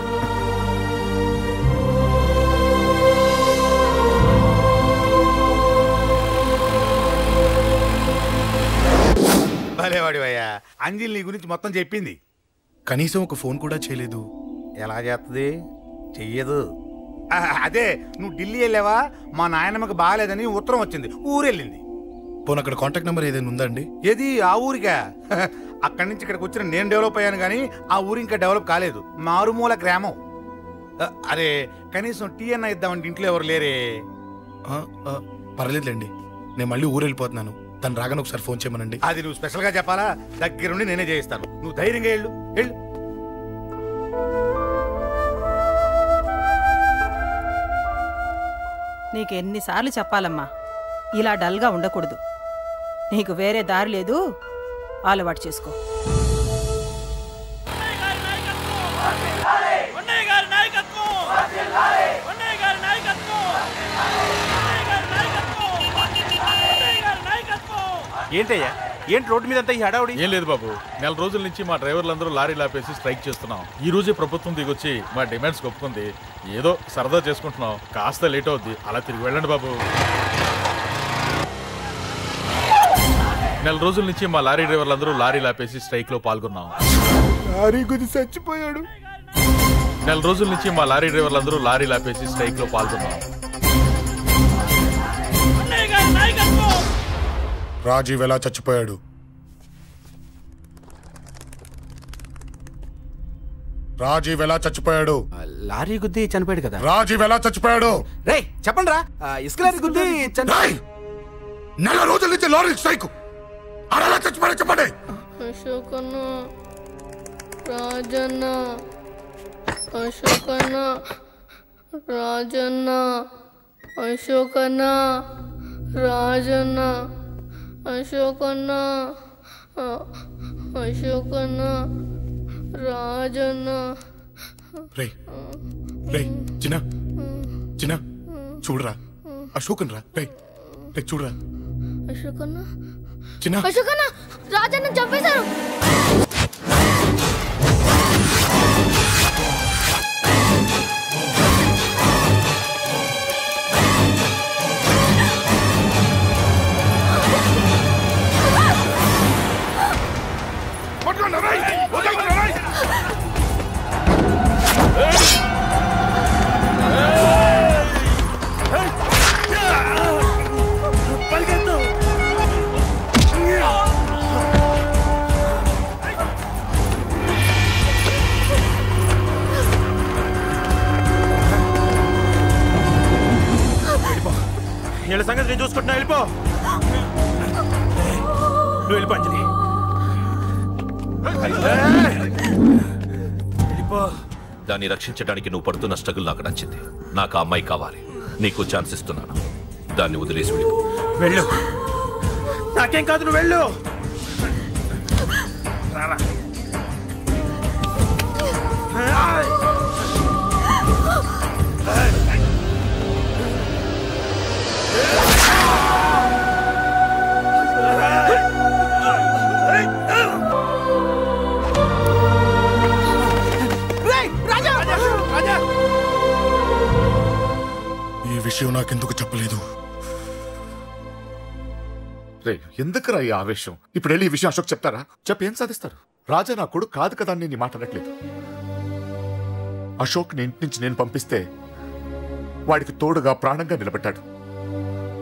భలేవాడివయ్యా, అంజలి నీ గురించి మొత్తం చెప్పింది. కనీసం ఒక ఫోన్ కూడా చేయలేదు. ఎలా చేస్తుంది? చెయ్యదు. అదే నువ్వు ఢిల్లీ వెళ్ళావా, మా నాయనమ్మకి బాగాలేదని ఉత్తరం వచ్చింది, ఊరెళ్ళింది. పోను అక్కడ కాంటాక్ట్ నెంబర్ ఏదైనా ఉందా అండి? ఏది? ఆ ఊరికా? అక్కడి నుంచి ఇక్కడికి వచ్చిన నేను డెవలప్ అయ్యాను కానీ ఆ ఊరు ఇంకా డెవలప్ కాలేదు, మారుమూల గ్రామం. అరే కనీసం టీ అన్న ఇద్దామంటే ఇంట్లో ఎవరు లేరే. పర్లేదులేండి, నేను మళ్ళీ ఊరు వెళ్ళిపోతున్నాను. తను రాగానే ఒకసారి ఫోన్ చేయమనండి. అది నువ్వు స్పెషల్గా చెప్పాలా? దగ్గరుండి నేనే చేయిస్తాను, నువ్వు ధైర్యంగా వెళ్ళు. వెళ్ళు. నీకు ఎన్నిసార్లు చెప్పాలమ్మా, ఇలా డల్గా ఉండకూడదు. నీకు వేరే దారి లేదు, అలవాటు చేసుకో. ఏంటయ్యా, ఏంటి రోడ్డు మీద అంతా ఈ హడావుడి? ఏం లేదు బాబు, నెల రోజుల నుంచి మా డ్రైవర్లందరూ లారీలు ఆపేసి స్ట్రైక్ చేస్తున్నాం. ఈ రోజే ప్రభుత్వం దిగొచ్చి మా డిమాండ్స్ ఒప్పుకుంది. ఏదో సరదా చేసుకుంటున్నాం, కాస్త లేట్ అవుద్ది, అలా తిరిగి వెళ్ళండి బాబు. నెల రోజుల నుంచి మా లారీ డ్రైవర్లందరూ లారీలు ఆపేసి స్ట్రైక్ లో పాల్గొన్నాం. లారీ గుద్ది చచ్చిపోయాడు. నెల రోజుల నుంచి మా లారీ డ్రైవర్లందరూ లారీలు ఆపేసి స్ట్రైక్ లో పాల్గొన్నాం. రాజీవ్ ఎలా చచ్చిపోయాడు? రాజీవ్ ఎలా చచ్చిపోయాడు? లారీ గుద్ది చనిపోయాడు కదా. రాజీవ్ ఎలా చచ్చిపోయాడు? రేయ్ చెప్పండి రా. ఇసుక లారీ గుద్ది నెల రోజుల నుంచి లారీ స్ట్రైక్. అలా చచ్చిపోయాడు చెప్పండి. అశోకన్న, రాజన్న, అశోకన్న, రాజన్న, అశోకన్న, రాజన్న, అశోకన్న, అశోకన్న, రాజన్న. రేయ్ రేయ్ చిన్న చిన్న చూడరా అశోకన్ రా. రేయ్ రేయ్ చూడరా అశోకన్న, చిన్న. అశోకన్న, రాజన్న చంపేశారు. వీళ్ళ సంగతి నేను చూసుకుంటున్నా. వెళ్ళిపో. నువ్వు వెళ్ళిపో అంజలి. దాన్ని రక్షించడానికి నువ్వు పడుతున్న స్ట్రగుల్ నాకు నచ్చింది. నాకు ఆ అమ్మాయి కావాలి. నీకు ఛాన్స్ ఇస్తున్నాను. దాన్ని వదిలేసి వెళ్ళిపో. వెళ్ళు. నాకేం కాదు, నువ్వు వెళ్ళు. ఈ విషయం నాకెందుకు చెప్పలేదు? రే ఎందుకురా ఈ ఆవేశం? ఇప్పుడు వెళ్ళి ఈ విషయం అశోక్ చెప్తారా? చెప్పి ఏం సాధిస్తారు? రాజా నా కొడుకు కాదు కదా అని నేను మాట్లాడట్లేదు. అశోక్ ని ఇంటి నుంచి నేను పంపిస్తే వాడికి తోడుగా ప్రాణంగా నిలబెట్టాడు.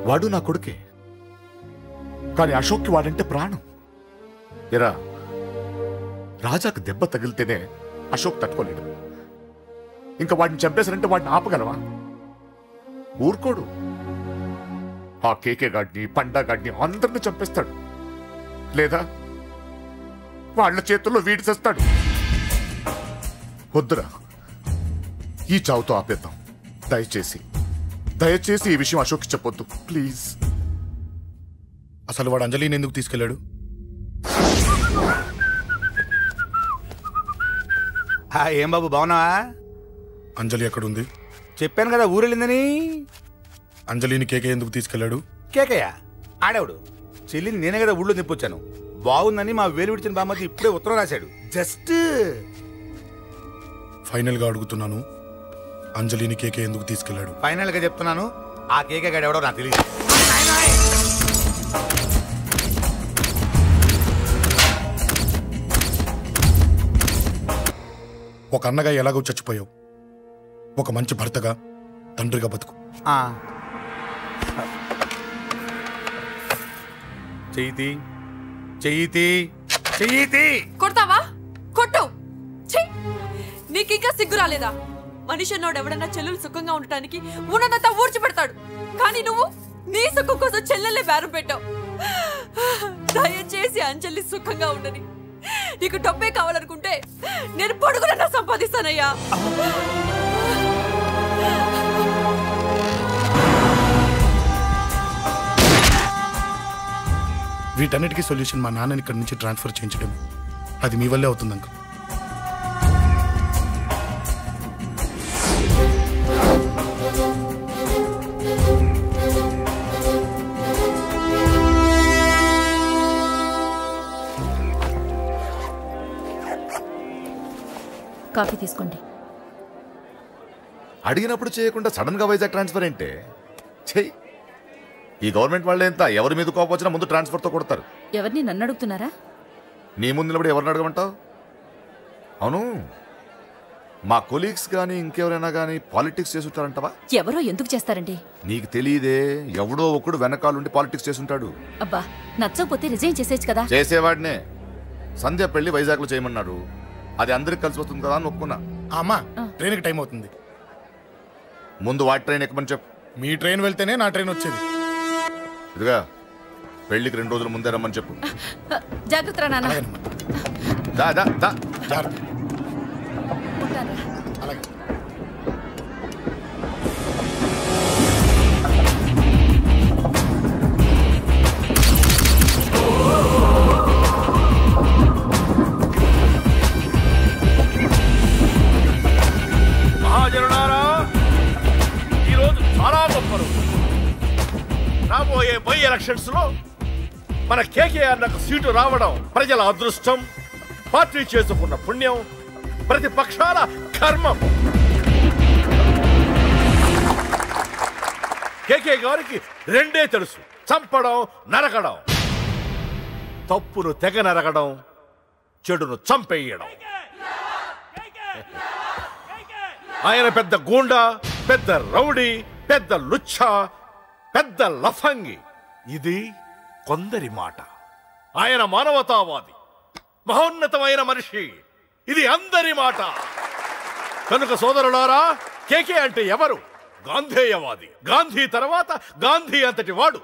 వాడు నా కొడుకే. కానీ అశోక్కి వాడంటే ప్రాణం. ఎరా రాజాకు దెబ్బ తగిలితేనే అశోక్ తట్టుకోలేడు. ఇంకా వాడిని చంపేశారంటే వాడిని ఆపగలవా? ఊరుకోడు. ఆ కేకే గాడిని, పండా గాడిని అందరిని చంపేస్తాడు. లేదా వాళ్ళ చేతుల్లో వీడి చేస్తాడు. వద్దురా, ఈ చావుతో ఆపేద్దాం. దయచేసి దయచేసి ఈ విషయం అశోక్ చెప్పొద్దు ప్లీజ్. అసలు వాడు అంజలిని ఎందుకు తీసుకెళ్లాడు? ఏం బాబు బాగున్నావా? అంజలి ఎక్కడుంది? చెప్పాను కదా ఊరెళ్ళిందని. అంజలిని కేకే ఎందుకు తీసుకెళ్లాడు? కేకయ్య ఆడేవాడు. చెల్లిని నేనే కదా ఊళ్ళో నిప్పొచ్చాను. బాగుందని మా వేలు విడిచిన బామ్మకి ఇప్పుడే ఉత్తరం రాశాడు. జస్ట్ ఫైనల్ గా అడుగుతున్నాను, అంజలిని కేకే ఎందుకు తీసుకెళ్లాడు? ఫైనల్ గా చెప్తున్నాను, ఆ కేకే గాడు ఎవడో నాకు తెలియదు. ఒక అన్నగా ఎలాగో చచ్చిపోయావు, ఒక మంచి భర్తగా, తండ్రిగా బతుకు. చెయ్యితి చెయ్యితి చెయ్యితి. కొడతావా? కొట్టు. నీకింకా సిగ్గు రాలేదా? మనిషి అన్నోడు ఎవడన్నా చెల్లెలు సుఖంగా ఉండటానికి ఉన్నదంతా ఊడ్చి పెడతాడు. కానీ నువ్వు నీ సుఖం కోసం చెల్లెల్లే బేరం పెట్టావు. దయచేసి అంజలి సుఖంగా ఉండని. నీకు డబ్బే కావాలనుకుంటే నేను పొడుగునన్నా సంపాదిస్తానయ్యా. వీటన్నిటికీ సొల్యూషన్ మా నాన్నని ఇక్కడి నుంచి ట్రాన్స్ఫర్ చేయించడం. అది మీ వల్లే అవుతుంది అంకుల్. కాఫీ తీసుకోండి. అడిగినప్పుడు చేయకుండా సడన్ గా వైజాగ్ ట్రాన్స్ఫర్ ఏంటే? చెయ్యి. ఈ గవర్నమెంట్ వాళ్ళే ఎంత ఎవరి మీద కోపం వచ్చినా ముందు ట్రాన్స్ఫర్ తో కొడతారు. ఎవరిని నన్ను అడుగుతున్నారా? నీ ముందు నిలబడి ఎవరిని అడగమంటావు? అవును, మా కొలీగ్స్ కానీ ఇంకెవరైనా కానీ పాలిటిక్స్ చేసుంటారంటవా? ఎవరో ఎందుకు చేస్తారండి? నీకు తెలియదే, ఎవడో ఒకడు వెనకాలండి పాలిటిక్స్ చేసుంటాడు. అబ్బా, నచ్చకపోతే రిజైన్ చేసేయచ్చు కదా. చేసేవాడినే. సంధ్య పెళ్లి వైజాగ్ లో చేయమన్నారు, అది అందరికి కలిసి వస్తుంది కదా అని ఒప్పుకున్నా. అమ్మా ట్రైన్కి టైం అవుతుంది. ముందు వాటి ట్రైన్ ఎక్కమని చెప్పు. మీ ట్రైన్ వెళ్తేనే నా ట్రైన్ వచ్చేది. ఇదిగా పెళ్లికి 2 రోజుల ముందే రమ్మని చెప్పు. జాగ్రత్త నాన్న. అలాగే. మహాజనులారా, ఈరోజు చాలా గొప్ప రోజు. రాబోయే బై ఎలక్షన్స్ లో మన కేకేఆర్ నాకు సీటు రావడం ప్రజల అదృష్టం, పార్టీ చేసుకున్న పుణ్యం, ప్రతిపక్షాల కర్మం. కేకే గారికి 2 తెలుసు: చంపడం, నరకడం. తప్పును తెగ నరకడం, చెడును చంపేయడం. ఆయన పెద్ద గూండా, పెద్ద రౌడీ, పెద్ద లుచ్చా, పెద్ద లఫంగి. ఇది కొందరి మాట. ఆయన మానవతావాది, మహోన్నతమైన మనిషి. ఇది అందరి మాట. కనుక సోదరులారా, కేకే అంటే ఎవరు? గాంధేయవాది. గాంధీ తర్వాత గాంధీ అంతటి వాడు.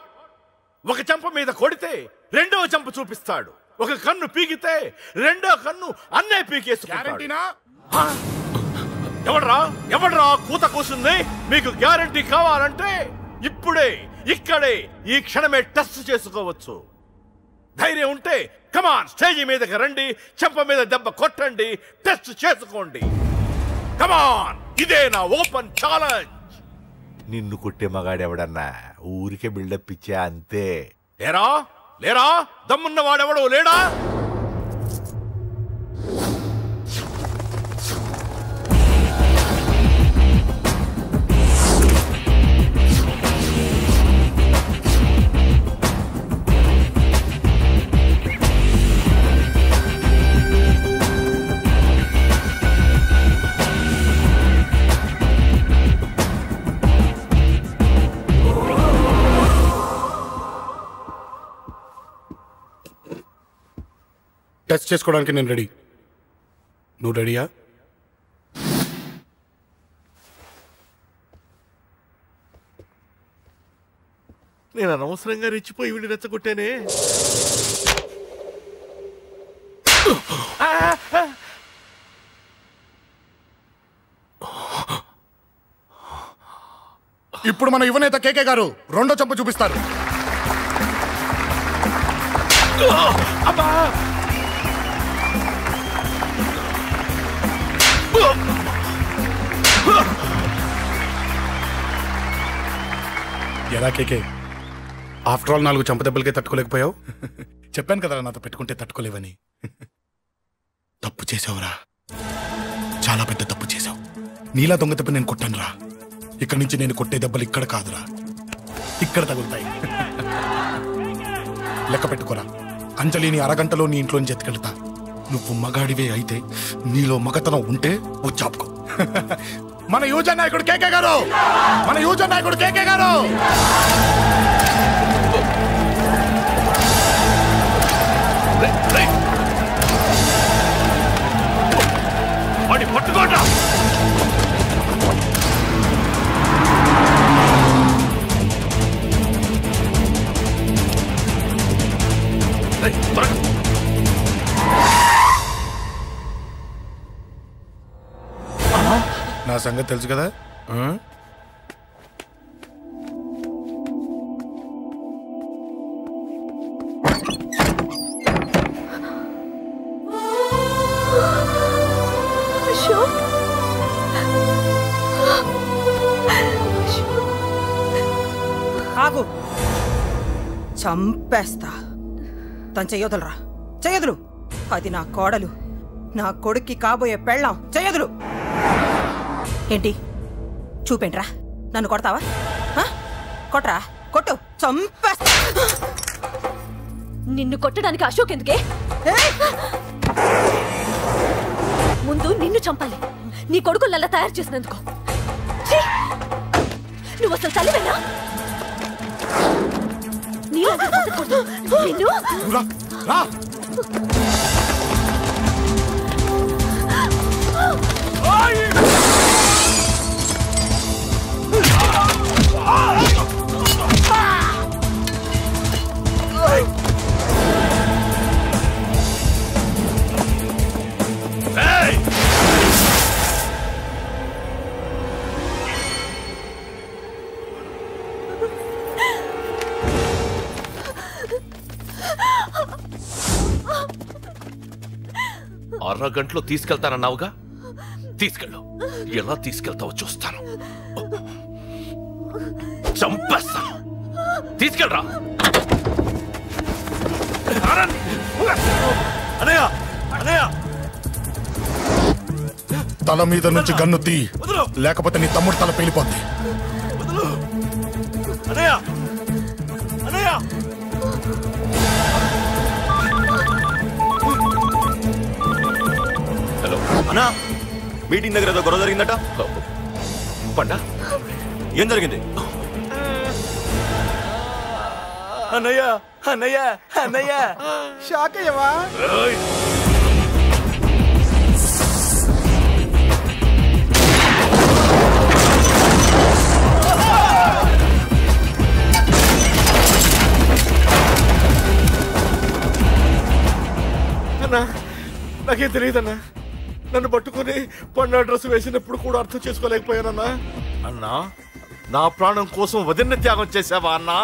ఒక చెంప మీద కొడితే 2వ చెంప చూపిస్తాడు. ఒక కన్ను పీకితే 2వ కన్ను అన్నే పీకేసుకుంటాడు. ఎవడ్రా కూత కూసింది? మీకు గ్యారంటీ కావాలంటే ఇప్పుడే, ఇక్కడే, ఈ క్షణమే టెస్ట్ చేసుకోవచ్చు. ధైర్యం ఉంటే కమాన్, స్టేజీ మీదకి రండి, చెంప మీద దెబ్బ కొట్టండి, టెస్ట్ చేసుకోండి. కమాన్, ఇదే నా ఓపెన్ ఛాలెంజ్. నిన్ను కొట్టే మగాడెవడన్నా ఊరికే బిల్డప్ ఇచ్చా అంతే. లేరా దమ్మున్న వాడెవడు లేడా? టచ్ చేసుకోవడానికి నేను రెడీ. నువ్వు రెడీయా? నేను అనవసరంగా రెచ్చిపోయి వీడిని రెచ్చగొట్టానే. ఇప్పుడు మన యువనేత కేకే గారు 2వ చెంప చూపిస్తారు. ఎలా కేకే, ఆఫ్టర్ ఆల్ 4 చెంప దెబ్బలకే తట్టుకోలేకపోయావు? చెప్పాను కదా నాతో పెట్టుకుంటే తట్టుకోలేవని. తప్పు చేసావురా, చాలా పెద్ద తప్పు చేసావు. నీలా దొంగ దెబ్బ నేను కొట్టానురా. ఇక్కడి నుంచి నేను కొట్టే దెబ్బలు ఇక్కడ కాదురా, ఇక్కడ తగులుతాయి. లెక్క పెట్టుకోరా, అంజలిని అరగంటలో నీ ఇంట్లోంచి ఎత్తుకెళ్తా. నువ్వు మగాడివే అయితే, నీలో మగతనం ఉంటే వచ్చాపుకో. మన యువజన నాయకుడు కేకే గారు, మన యువజన నాయకుడు కేకే గారు. పట్టుకోండి. నా సంగతి తెలుసు కదా. ఆగు, చంపేస్తా. తను చెయ్యొదలరా, చెయ్యదులు. అది నా కోడలు, నా కొడుక్కి కాబోయే పెళ్ళాం. చెయ్యదులు. ఏంటి చూపేంట్రా? నన్ను కొడతావా? కొట్రా, కొట్టు, చంపేస్తా. నిన్ను కొట్టడానికి అశోక్ ఎందుకే? ముందు నిన్ను చంపాలి, నీ కొడుకులల్లా తయారు చేసినందుకు. నువ్వు అసలు చలివేనా? నిన్ను అరగంటలో తీసుకెళ్తానన్నావుగా, తీసుకెళ్ళు. ఎలా తీసుకెళ్తావో చూస్తాను. చంపేస్తాను. తీసుకెళ్ళరా. అనయ్య అనయ్య, తల మీద నుంచి గన్ను తీ, లేకపోతే నీ తమ్ముడు తల పేలిపోద్ది. అనయ్య అనయ్య, హలో అన్నా, మీటింగ్ దగ్గర ఏదో గొడవ జరిగిందట. పండా, ఏం జరిగింది? అన్నయ్య అన్నయ్య అన్నయ్య, షాక్ అయ్యవా? అన్నా, నాకేం తెలియదన్నా. నన్ను పట్టుకుని పండు డ్రెస్ వేసినప్పుడు కూడా అర్థం చేసుకోలేకపోయానన్నా. అన్నా, నా ప్రాణం కోసం వదిన త్యాగం చేసావా అన్నా?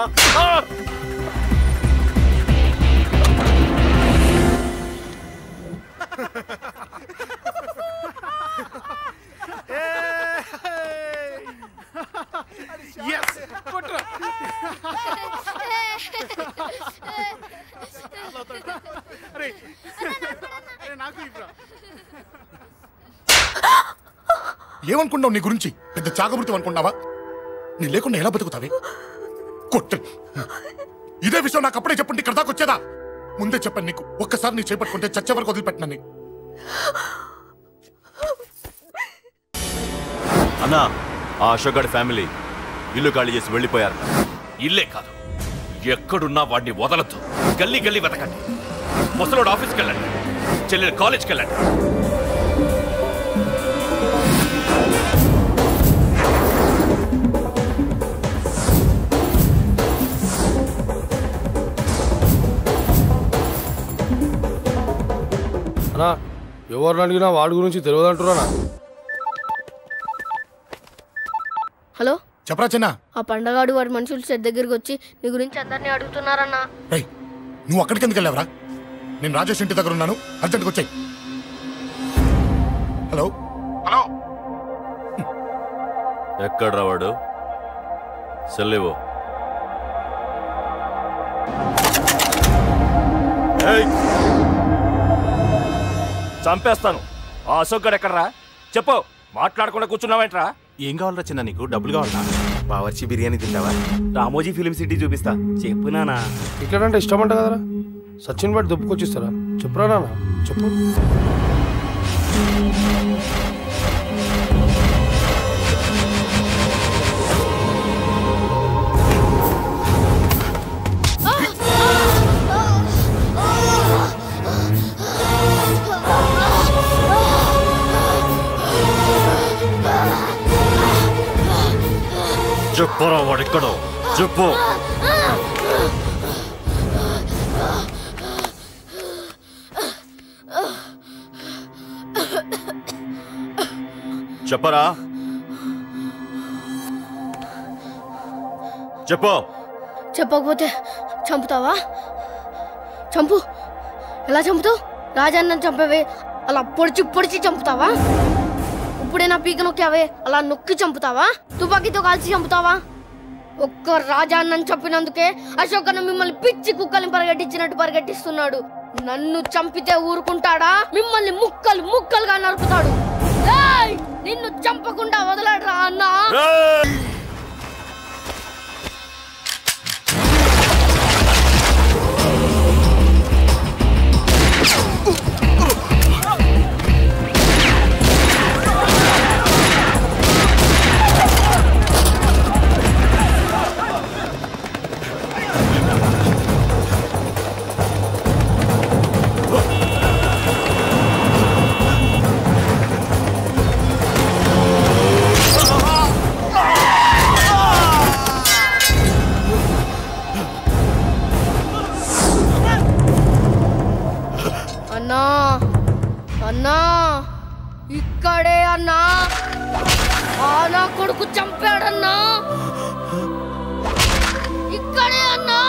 ఏమనుకున్నావు నీ గురించి? పెద్ద చాగమృతం అనుకున్నావా? నీ లేకుండా ఎలా బతుకుతావే? కొట్టు. ఇదే విషయం నాకు అప్పుడే చెప్పండి, ఇక్కడ దాకా వచ్చేదా? ముందే చెప్పాను నీకు, ఒక్కసారి నీ చేపట్టుకుంటే చచ్చే వరకు వదిలిపెట్టినా. అన్నా, ఆ అశోక్ గారి ఫ్యామిలీ ఇల్లు ఖాళీ చేసి వెళ్ళిపోయారు. ఇల్లే కాదు, ఎక్కడున్నా వాడిని వదలద్దు. గల్లీ గల్లీ వెతకండి. ముసలోడు ఆఫీస్కి వెళ్ళండి, చెల్లెలు కాలేజ్కి వెళ్ళండి. అన్నా, ఎవరిని అడిగినా వాడి గురించి తెలియదంటున్నా. హలో, చెప్పరా చిన్న. ఆ పండగాడు వాడి మనుషులు సెట్ దగ్గరికి వచ్చి నీ గురించి అందరినీ అడుగుతున్నారన్నా. నువ్వు అక్కడికి ఎందుకు వెళ్ళావరా? నేను రాజేష్ ఇంటి దగ్గర ఉన్నాను, అర్జెంట్గా వచ్చాయి. హలో హలో, ఎక్కడ రావాడు? సెల్లివో. చంపేస్తాను. ఆ అశోక్ గడు ఎక్కడరా? చెప్పు. మాట్లాడకుండా కూర్చున్నావేంట్రా? ఏం కావాలరా చిన్న? నీకు డబ్బులు కావాలా? బావర్చి బిర్యానీ తింటావా? రామోజీ ఫిలిం సిటీ చూపిస్తా. చెప్పు నానా. ఇక్కడ అంటే ఇష్టం అంట కదరా? సచిన్ బట్టి దుప్పుకొచ్చిస్తారా? చెప్పురా నాన్న, చెప్పు. చెప్పరా వాడెక్కడో చెప్పు. చెప్పరా, చెప్పు. చెప్పకపోతే చంపుతావా? చంపు. ఎలా చంపుతావు? రాజాన్న చంపవే అలా పొడిచి పొడిచి చంపుతావా? ఇప్పుడైనా పీక నొక్కావే అలా నొక్కి చంపుతావా? తుపాకీతో కాల్చి చంపుతావా? ఒక్క రాజాన్నని చంపినందుకే అశోక్ అన్న మిమ్మల్ని పిచ్చి కుక్కల్ని పరిగెట్టించినట్టు పరిగెట్టిస్తున్నాడు. నన్ను చంపితే ఊరుకుంటాడా? మిమ్మల్ని ముక్కలు ముక్కలుగా నరుకుతాడు. నిన్ను చంపకుండా వదలడరా అన్నా. అన్నా అన్నా, ఇక్కడే అన్నా. నా కొడుకు చంపాడన్నా. ఇక్కడే అన్నా,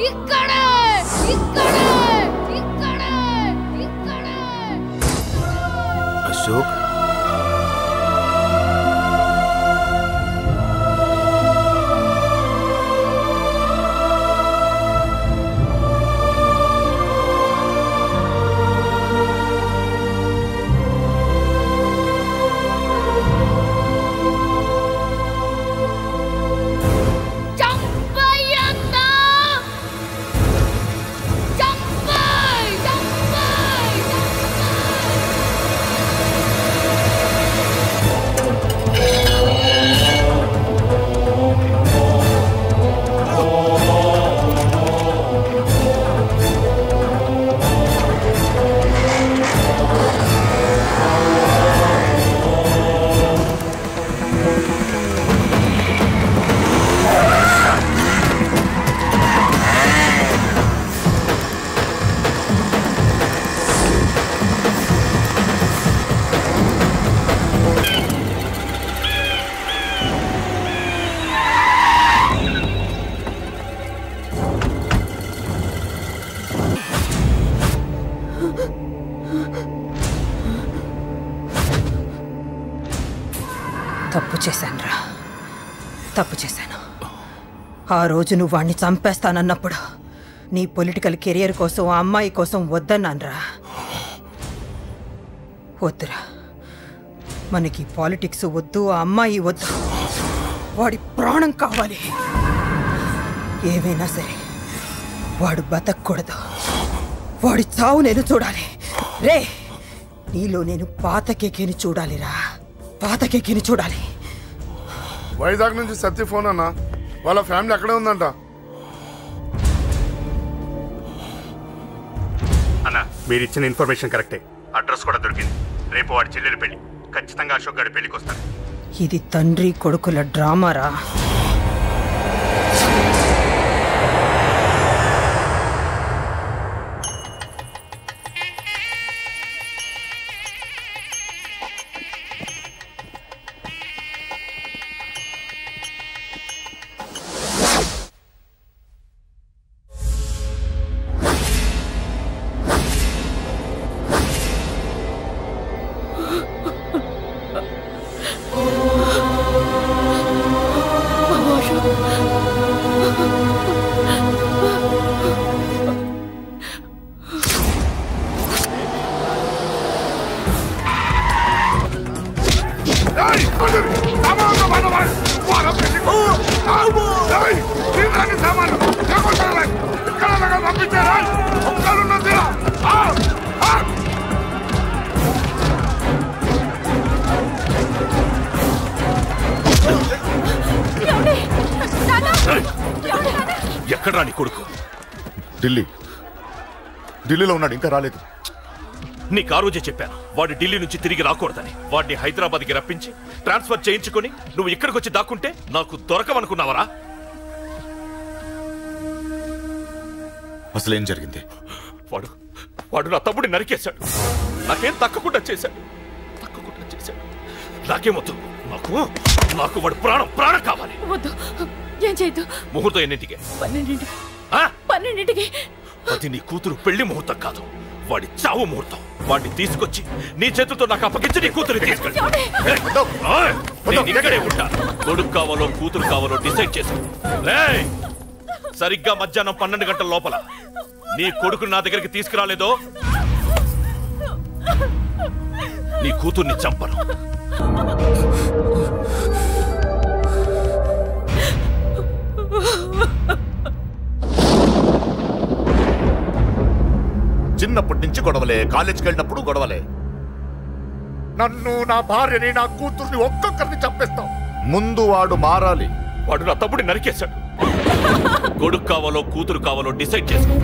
ఇక్కడే ఇక్కడే ఇక్కడే ఇక్కడే. అశోక్ తప్పు చేశానురా, తప్పు చేశాను. ఆ రోజు నువ్వు వాణ్ణి చంపేస్తానన్నప్పుడు నీ పొలిటికల్ కెరియర్ కోసం ఆ అమ్మాయి కోసం వద్దన్నానురా. వద్దురా, మనకి పాలిటిక్స్ వద్దు, ఆ అమ్మాయి వద్దు, వాడి ప్రాణం కావాలి. ఏమైనా సరే వాడు బతకూడదు, వాడి చావు నేను చూడాలి. రే, నీలో నేను పాత కేకేని చూడాలిరా, పాత కేకేని చూడాలి. వైజాగ్ నుంచి సత్య ఫోన్ అన్న, వాళ్ళ ఫ్యామిలీ అక్కడే ఉందంట. అన్న, మీరు ఇచ్చిన ఇన్ఫర్మేషన్ కరెక్టే. అడ్రస్ కూడా దొరికింది. రేపు వాడి చెల్లెలు పెళ్లి. ఖచ్చితంగా అశోక్ గారి పెళ్లికి వస్తాను. ఇది తండ్రి కొడుకుల డ్రామారా. ఎక్కడ్రా నీ కొడుకు? ఢిల్లీలో ఉన్నాడు, ఇంకా రాలేదు. నీకు ఆ రోజే చెప్పాను వాడు ఢిల్లీ నుంచి తిరిగి రాకూడదని. వాడిని హైదరాబాద్కి రప్పించి ట్రాన్స్ఫర్ చేయించుకొని నువ్వు ఇక్కడికి వచ్చి దాక్కుంటే నాకు దొరకవనుకున్నావరా? అసలేం జరిగింది? వాడు నా తమ్ముడిని నరికేశాడు. నాకేం తక్కకుండా చేశాడు. నాకేమొద్దు. నాకు వాడు ప్రాణం కావాలి. వద్దు, ఏం చేయొద్దు. ముహూర్తం ఎన్నింటికి? 12ంటికి. అది నీ కూతురు పెళ్లి ముహూర్తం కాదు, వాడి చావు ముహూర్తం. వాడిని తీసుకొచ్చి నీ చేతులతో నాకు అప్పగించి నీ కూతురు తీసుకెళ్ళి ఇక్కడే ఉంటా. కొడుకు కావాలో కూతురు కావాలో డిసైడ్ చేసుకో. సరిగ్గా మధ్యాహ్నం 12 గంటల లోపల నీ కొడుకుని నా దగ్గరికి తీసుకురాలేదో నీ కూతుర్ని చంపను. చిన్నప్పటి నుంచి గొడవలే, కాలేజీకి వెళ్ళినప్పుడు గొడవలే. నన్ను, నా భార్యని, నా కూతుర్ని ఒక్కొక్కరిని చంపేస్తాం. ముందు వాడు మారాలి. వాడు నా తమ్ముడిని నరికేశాడు. కొడుకు కావాలో కూతురు కావాలో డిసైడ్ చేసుకో.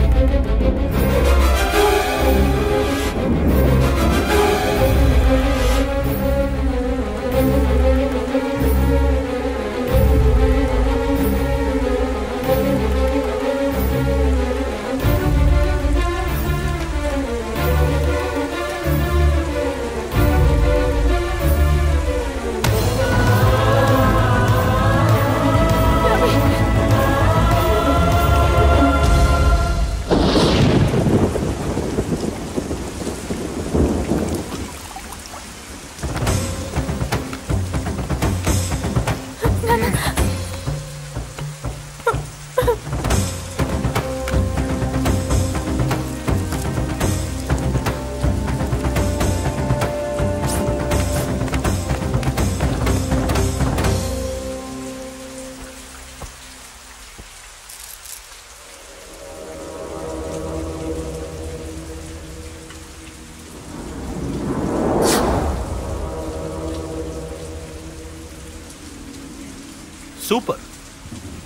సూపర్.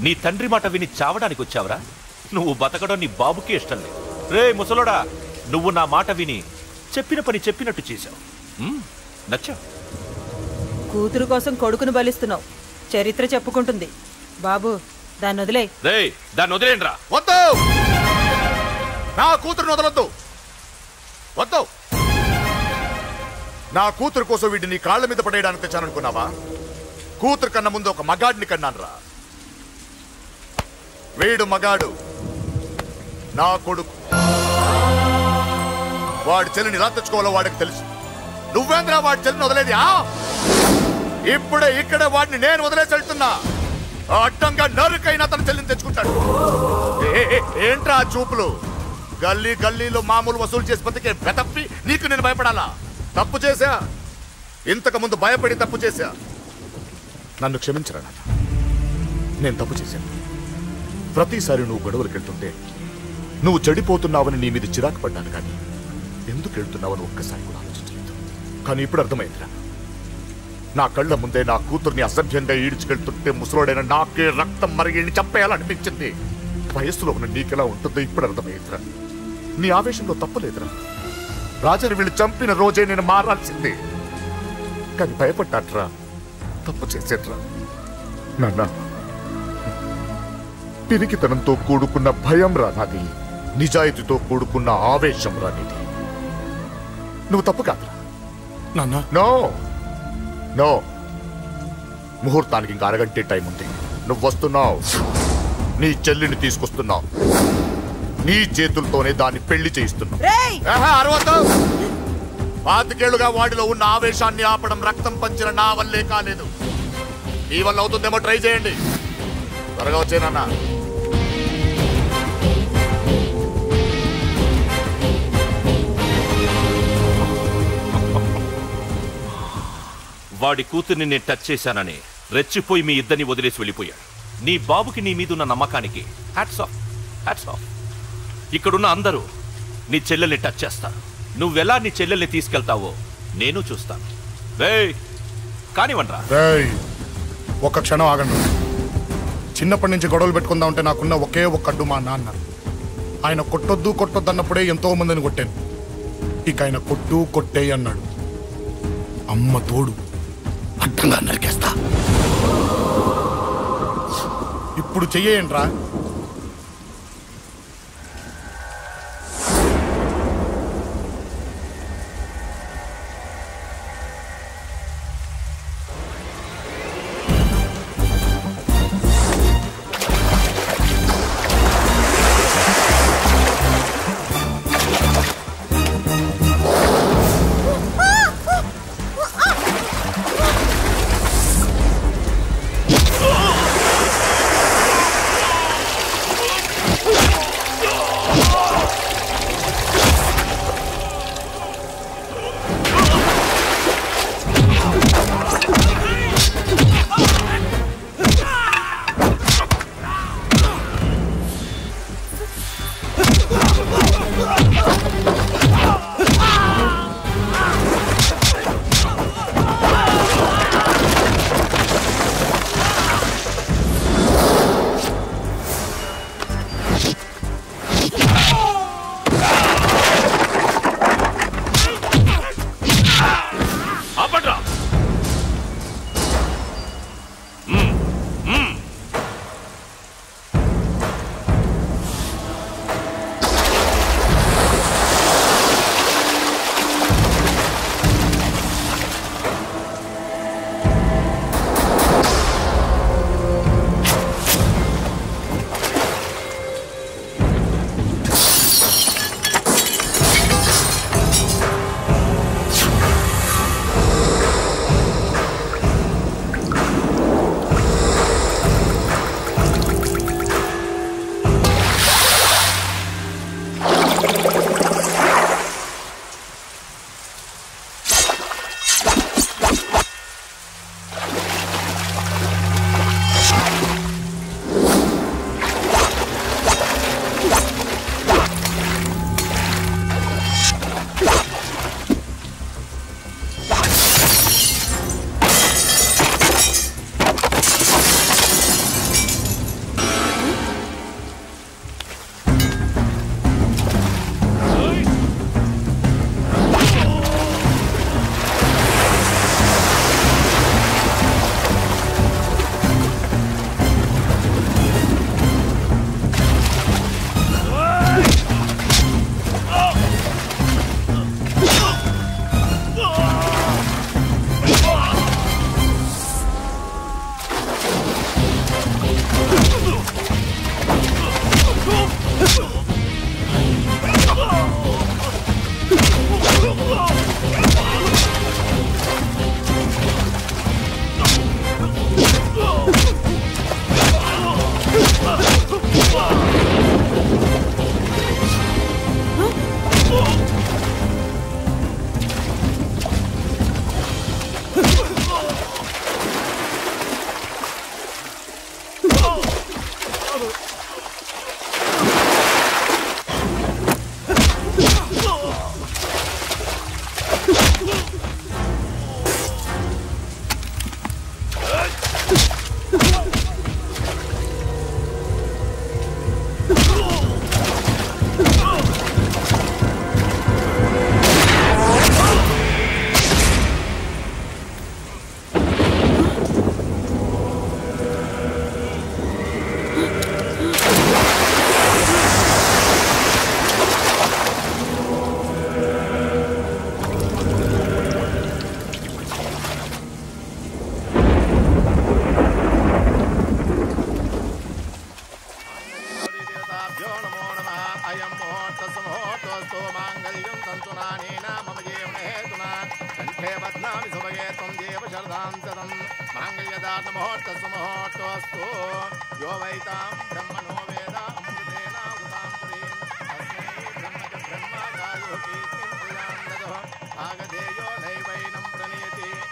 నీ తండ్రి మాట విని చావడానికి వచ్చావరా? నువ్వు బతకడం నీ బాబుకి ఇష్టం లేదు. రే ముసలోడా, నువ్వు నా మాట విని చెప్పిన పని చెప్పినట్టు చేశావు. నచ్చా? కూతురు కోసం కొడుకును బలిస్తున్నావు. చరిత్ర చెప్పుకుంటుంది. బాబు, దాన్ని వదిలే. దాన్ని వదిలేండ్రా. వద్దు, నా కూతురుని వదలొద్దు. వద్దు, నా కూతురు కోసం వీడిని నీ కాళ్ళ మీద పడేయడానికి తెచ్చాననుకున్నావా? కూతురు కన్నా ముందు ఒక మగాడిని కన్నాను రా. వీడు మగాడు, నా కొడుకు. వాడి చెల్లిని ఎలా తెచ్చుకోవాలో వాడికి తెలుసు. నువ్వేంద్రా వాడి చెల్లిని వదిలేది? ఇప్పుడే ఇక్కడే వాడిని నేను వదిలేసి వెళ్తున్నా. అడ్డంగా నరుకైనా తన చెల్లిని తెచ్చుకుంటాడు. ఏంట్రా చూపులు? గల్లీ గల్లీలో మామూలు వసూలు చేసి బతికే బెతప్పి నీకు నేను భయపడాలా? తప్పు చేశా, ఇంతకు ముందు భయపడి తప్పు చేశా. నన్ను క్షమించరా నాన్న, నేను తప్పు చేశాను. ప్రతిసారి నువ్వు గొడవలకు వెళ్తుంటే నువ్వు చెడిపోతున్నావని నీ మీద చిరాకు పడ్డాను, కానీ ఎందుకు వెళ్తున్నావని ఒక్కసారి కూడా ఆలోచించలేదు. కానీ ఇప్పుడు అర్థమైందిరా, నా కళ్ళ ముందే నా కూతుర్ని అసభ్యంగా ఈడ్చుకెళ్తుంటే ముసలోడైన నాకే రక్తం మరిగిని చంపేయాలనిపించింది. వయస్సులో ఉన్న నీకెలా ఉంటుందో ఇప్పుడు అర్థమైందిరా. నీ ఆవేశంలో తప్పలేదురా. రాజాని వీళ్ళు చంపిన రోజే నేను మారాల్సిందే, కానీ భయపడ్డాట్రా, తప్పు చేసేట్రా. నాన్న, పిరికితనంతో కూడుకున్న భయం రా నాది, నిజాయితీతో కూడుకున్న ఆవేశం రా నీది. నువ్వు తప్పు కాదురా నాన్న. నో నో, ముహూర్తానికి ఇంకా అరగంటే టైం ఉంది. నువ్వు వస్తున్నావు, నీ చెల్లిని తీసుకొస్తున్నావు, నీ చేతులతోనే దాన్ని పెళ్లి చేయిస్తున్నావు. అరవద్దు. 25 ఏళ్లుగా వాడిలో ఉన్న ఆవేశాన్ని ఆపడం రక్తం పంచిన నా వల్లే కాలేదు. ఈ వల్ల అవుతుందేమో ట్రై చేయండి. త్వరగా వచ్చేనన్నా. వాడి కూతుర్ని నేను టచ్ చేశానని రెచ్చిపోయి మీ ఇద్దరిని వదిలేసి వెళ్ళిపోయాడు. నీ బాబుకి నీ మీదున్న నమ్మకానికి హ్యాట్స్ ఆఫ్, హ్యాట్స్ ఆఫ్. ఇక్కడున్న అందరూ నీ చెల్లెల్ని టచ్ చేస్తారు. నువ్వెలా నీ చెల్లెల్ని తీసుకెళ్తావో నేను చూస్తాను. కానివ్వండ్రా. ఒక్క క్షణం ఆగండి. చిన్నప్పటి నుంచి గొడవలు పెట్టుకుందాం అంటే నాకున్న ఒకే ఒక్క అడ్డు మా నాన్న. ఆయన కొట్టొద్దు కొట్టొద్దు అన్నప్పుడే ఎంతో మందిని కొట్టాను. ఇక ఆయన కొట్టు కొట్టే అన్నాడు. అమ్మ తోడు అడ్డంగా నరికేస్తా. ఇప్పుడు చెయ్యండ్రా. मांगल्यदान मुहूर्त सुमुहूर्तोस्तु यो वैतां ब्रह्मणो वेद